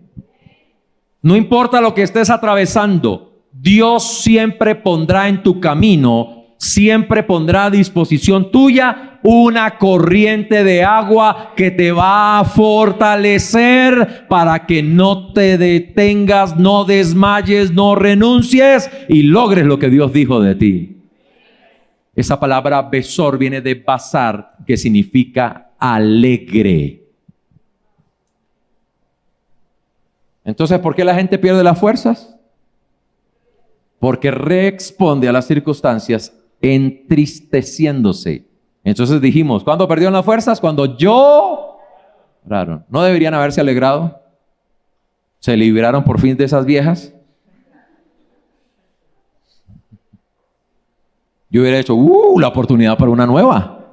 No importa lo que estés atravesando, Dios siempre pondrá en tu camino, siempre pondrá a disposición tuya una corriente de agua que te va a fortalecer para que no te detengas, no desmayes, no renuncies y logres lo que Dios dijo de ti. Esa palabra Besor viene de basar, que significa alegre. Entonces, ¿por qué la gente pierde las fuerzas? Porque responde a las circunstancias entristeciéndose. Entonces dijimos, ¿cuándo perdieron las fuerzas? Cuando lloraron. ¿No deberían haberse alegrado? ¿Se liberaron por fin de esas viejas? Yo hubiera hecho, la oportunidad para una nueva.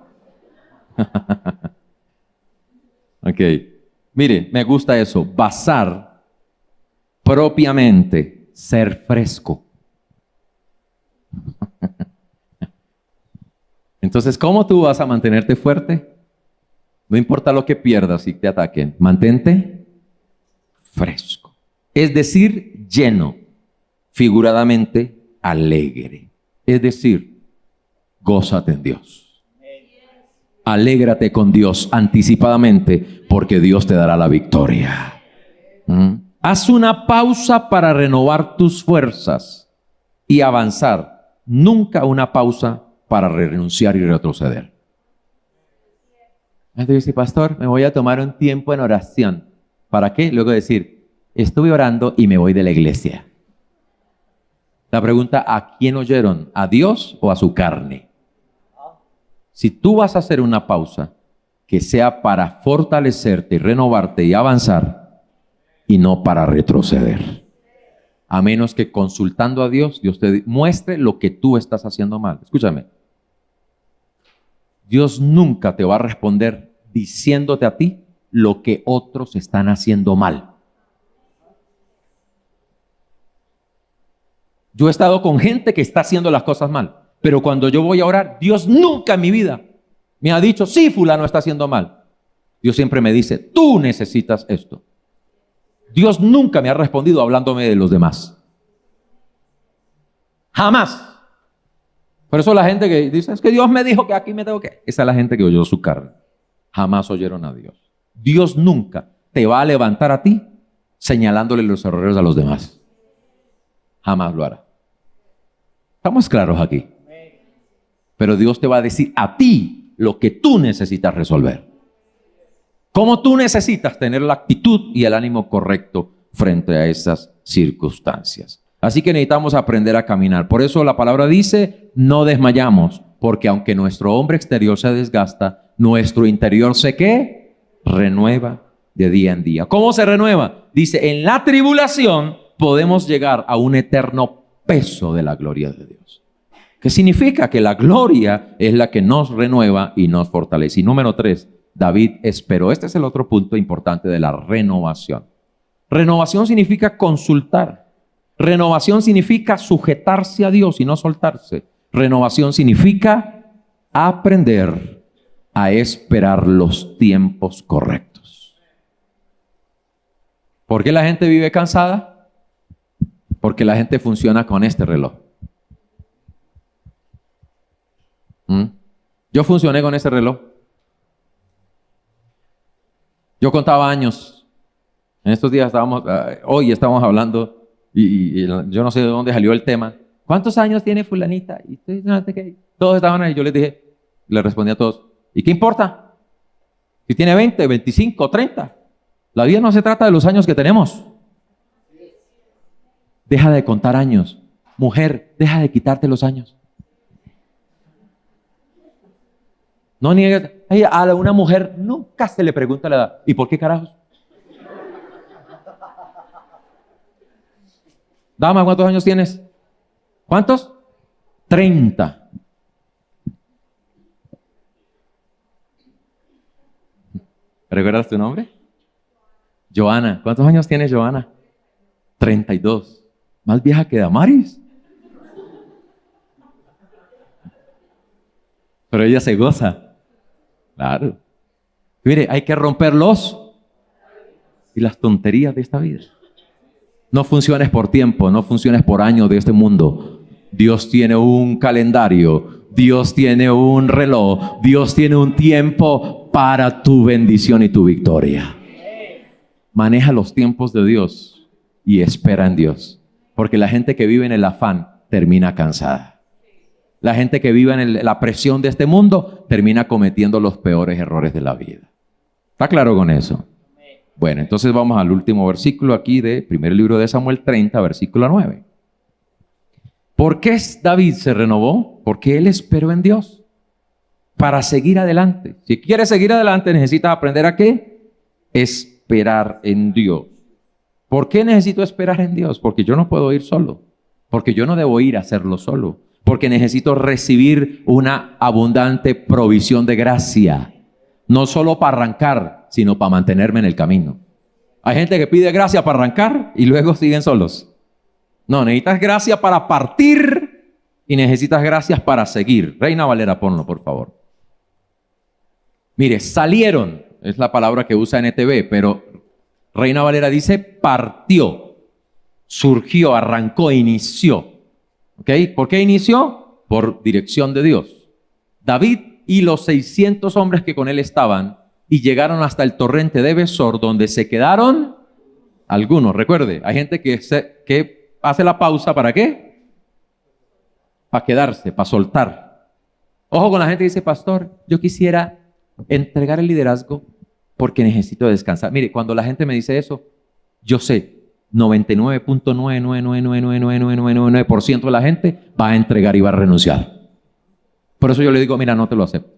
Ok. Mire, me gusta eso. Basar propiamente, ser fresco. Entonces, ¿cómo tú vas a mantenerte fuerte? No importa lo que pierdas y te ataquen, mantente fresco. Es decir, lleno, figuradamente alegre. Es decir, gózate en Dios. Alégrate con Dios anticipadamente porque Dios te dará la victoria. Haz una pausa para renovar tus fuerzas y avanzar. Nunca una pausa para renunciar y retroceder. Entonces dice, pastor, me voy a tomar un tiempo en oración. ¿Para qué? Luego decir, estuve orando y me voy de la iglesia. La pregunta, ¿a quién oyeron? ¿A Dios o a su carne? Si tú vas a hacer una pausa, que sea para fortalecerte y renovarte y avanzar, y no para retroceder. A menos que consultando a Dios, Dios te muestre lo que tú estás haciendo mal. Escúchame. Dios nunca te va a responder diciéndote a ti lo que otros están haciendo mal. Yo he estado con gente que está haciendo las cosas mal, pero cuando yo voy a orar, Dios nunca en mi vida me ha dicho, sí, fulano está haciendo mal. Dios siempre me dice, tú necesitas esto. Dios nunca me ha respondido hablándome de los demás. Jamás. Por eso la gente que dice, es que Dios me dijo que aquí me tengo que... Esa es la gente que oyó su carne. Jamás oyeron a Dios. Dios nunca te va a levantar a ti señalándole los errores a los demás. Jamás lo hará. ¿Estamos claros aquí? Pero Dios te va a decir a ti lo que tú necesitas resolver. ¿Cómo tú necesitas tener la actitud y el ánimo correcto frente a esas circunstancias? Así que necesitamos aprender a caminar. Por eso la palabra dice, no desmayamos, porque aunque nuestro hombre exterior se desgasta, nuestro interior se ¿qué? Renueva de día en día. ¿Cómo se renueva? Dice, en la tribulación podemos llegar a un eterno peso de la gloria de Dios. ¿Qué significa? Que la gloria es la que nos renueva y nos fortalece. Y número 3, David esperó. Este es el otro punto importante de la renovación. Renovación significa consultar. Renovación significa sujetarse a Dios y no soltarse. Renovación significa aprender a esperar los tiempos correctos. ¿Por qué la gente vive cansada? Porque la gente funciona con este reloj. Yo funcioné con ese reloj. Yo contaba años. En estos días hoy estamos hablando y yo no sé de dónde salió el tema. ¿Cuántos años tiene fulanita? Y todos estaban ahí. Yo les dije, le respondí a todos, ¿y qué importa? Si tiene 20, 25, 30. La vida no se trata de los años que tenemos. Deja de contar años. Mujer, deja de quitarte los años. No niegues. A una mujer nunca se le pregunta la edad. ¿Y por qué carajos? Dama, ¿cuántos años tienes? ¿Cuántos? 30. ¿Recuerdas tu nombre? Joana. ¿Cuántos años tienes, Joana? 32. Más vieja que Damaris. Pero ella se goza. Claro. Mire, hay que romper y las tonterías de esta vida. No funciones por tiempo, no funciones por años de este mundo. Dios tiene un calendario, Dios tiene un reloj, Dios tiene un tiempo para tu bendición y tu victoria. Maneja los tiempos de Dios y espera en Dios. Porque la gente que vive en el afán termina cansada. La gente que vive en la presión de este mundo termina cometiendo los peores errores de la vida. ¿Está claro con eso? Bueno, entonces vamos al último versículo aquí de primer libro de Samuel 30, versículo 9. ¿Por qué David se renovó? Porque él esperó en Dios para seguir adelante. Si quieres seguir adelante, necesitas aprender a ¿qué? Esperar en Dios. ¿Por qué necesito esperar en Dios? Porque yo no puedo ir solo. Porque yo no debo ir a hacerlo solo. Porque necesito recibir una abundante provisión de gracia. No solo para arrancar, sino para mantenerme en el camino. Hay gente que pide gracia para arrancar y luego siguen solos. No, necesitas gracia para partir y necesitas gracias para seguir. Reina Valera, ponlo, por favor. Mire, salieron, es la palabra que usa NTV, pero Reina Valera dice partió, surgió, arrancó, inició. ¿Ok? ¿Por qué inició? Por dirección de Dios. David y los 600 hombres que con él estaban y llegaron hasta el torrente de Besor, donde se quedaron algunos. Recuerde, hay gente que hace la pausa, ¿para qué? Para quedarse, para soltar. Ojo con la gente que dice, pastor, yo quisiera entregar el liderazgo porque necesito descansar. Mire, cuando la gente me dice eso, yo sé, 99.9999999% de la gente va a entregar y va a renunciar. Por eso yo le digo, mira, no te lo acepto.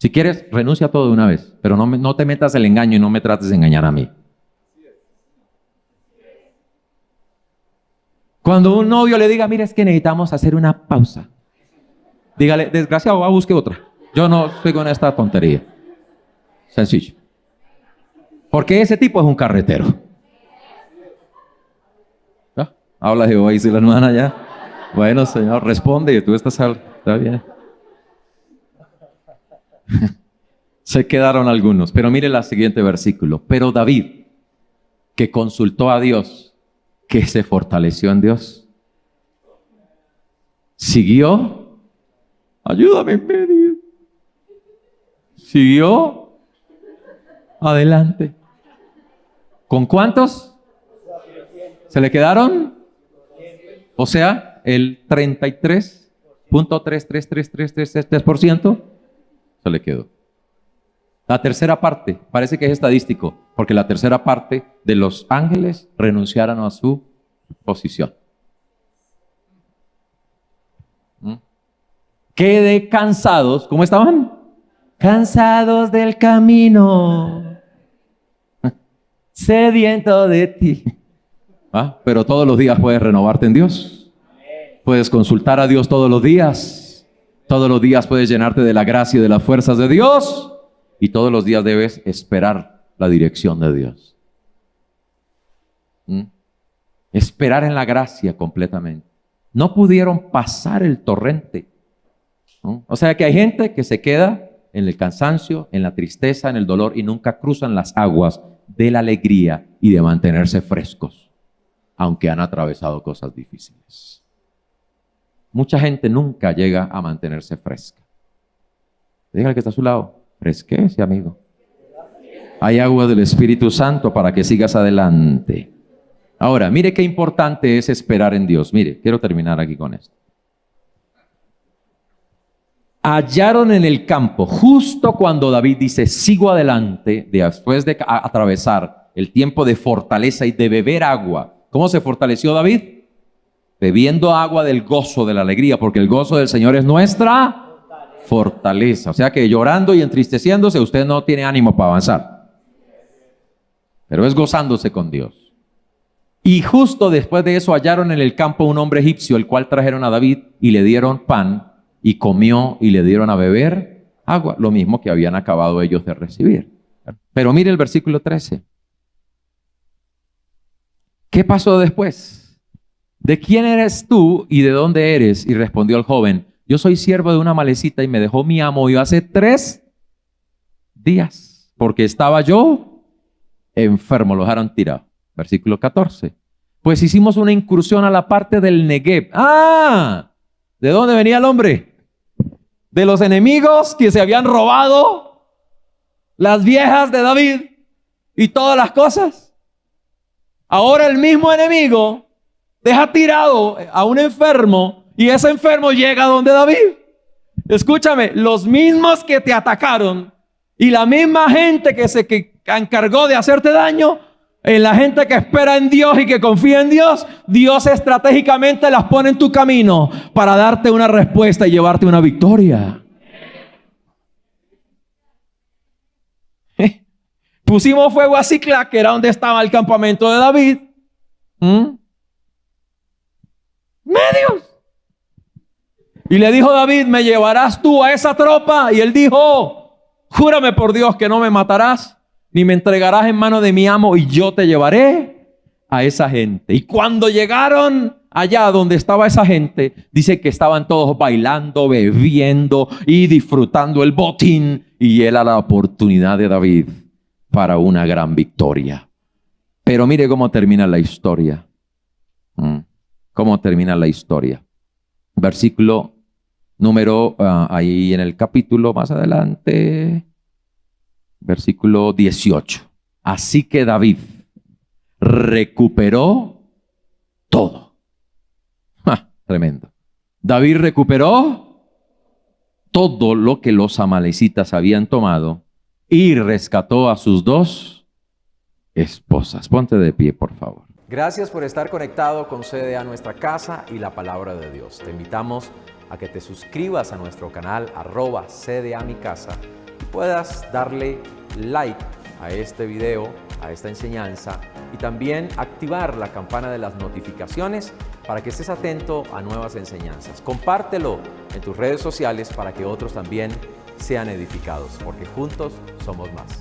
Si quieres, renuncia a todo de una vez, pero no te metas el engaño y no me trates de engañar a mí. Cuando un novio le diga, mira, es que necesitamos hacer una pausa, dígale, desgraciado, va, busque otra. Yo no estoy con esta tontería. Sencillo. Porque ese tipo es un carretero. ¿Ah? Habla Jehová, dice la hermana ya. Bueno, Señor, responde, tú estás está bien. Se quedaron algunos, pero mire el siguiente versículo. Pero David, que consultó a Dios, que se fortaleció en Dios, siguió, ayúdame en medio, siguió adelante. ¿Con cuántos? ¿Se le quedaron? O sea, el 33.33333% se le quedó. La tercera parte, parece que es estadístico, porque la tercera parte de los ángeles renunciaron a su posición. quede cansados. ¿Cómo estaban? Cansados del camino, sediento de ti. ¿Ah? Pero todos los días puedes renovarte en Dios. Puedes consultar a Dios todos los días. Todos los días puedes llenarte de la gracia y de las fuerzas de Dios. Y todos los días debes esperar la dirección de Dios. Esperar en la gracia completamente. No pudieron pasar el torrente, ¿no? O sea que hay gente que se queda en el cansancio, en la tristeza, en el dolor y nunca cruzan las aguas de la alegría y de mantenerse frescos, aunque han atravesado cosas difíciles. Mucha gente nunca llega a mantenerse fresca. Dígale que está a su lado, fresquece, amigo. Hay agua del Espíritu Santo para que sigas adelante. Ahora, mire qué importante es esperar en Dios. Mire, quiero terminar aquí con esto. Hallaron en el campo, justo cuando David dice, sigo adelante, después de atravesar el tiempo de fortaleza y de beber agua. ¿Cómo se fortaleció David? Bebiendo agua del gozo, de la alegría, porque el gozo del Señor es nuestra fortaleza. O sea que llorando y entristeciéndose, usted no tiene ánimo para avanzar. Pero es gozándose con Dios. Y justo después de eso hallaron en el campo un hombre egipcio, el cual trajeron a David y le dieron pan y comió y le dieron a beber agua, lo mismo que habían acabado ellos de recibir. Pero mire el versículo 13. ¿Qué pasó después? ¿De quién eres tú y de dónde eres? Y respondió el joven, yo soy siervo de una amalecita y me dejó mi amo yo hace 3 días, porque estaba yo enfermo, lo dejaron tirado. Versículo 14. Pues hicimos una incursión a la parte del Negev. ¡Ah! ¿De dónde venía el hombre? De los enemigos que se habían robado las viejas de David y todas las cosas. Ahora el mismo enemigo deja tirado a un enfermo y ese enfermo llega donde David. Escúchame, los mismos que te atacaron y la misma gente que se encargó de hacerte daño, en la gente que espera en Dios y que confía en Dios, Dios estratégicamente las pone en tu camino para darte una respuesta y llevarte una victoria. Pusimos fuego a Siclac, que era donde estaba el campamento de David. Medios. Y le dijo David, ¿me llevarás tú a esa tropa? Y él dijo, júrame por Dios que no me matarás, ni me entregarás en mano de mi amo, y yo te llevaré a esa gente. Y cuando llegaron allá donde estaba esa gente, dice que estaban todos bailando, bebiendo y disfrutando el botín. Y era la oportunidad de David para una gran victoria. Pero mire cómo termina la historia. ¿Cómo termina la historia? Versículo número, ahí en el capítulo más adelante. Versículo 18. Así que David recuperó todo. Tremendo. David recuperó todo lo que los amalecitas habían tomado y rescató a sus 2 esposas. Ponte de pie, por favor. Gracias por estar conectado con CDA Nuestra Casa y la Palabra de Dios. Te invitamos a que te suscribas a nuestro canal @CDA Mi Casa y puedas darle like a este video, a esta enseñanza y también activar la campana de las notificaciones para que estés atento a nuevas enseñanzas. Compártelo en tus redes sociales para que otros también sean edificados, porque juntos somos más.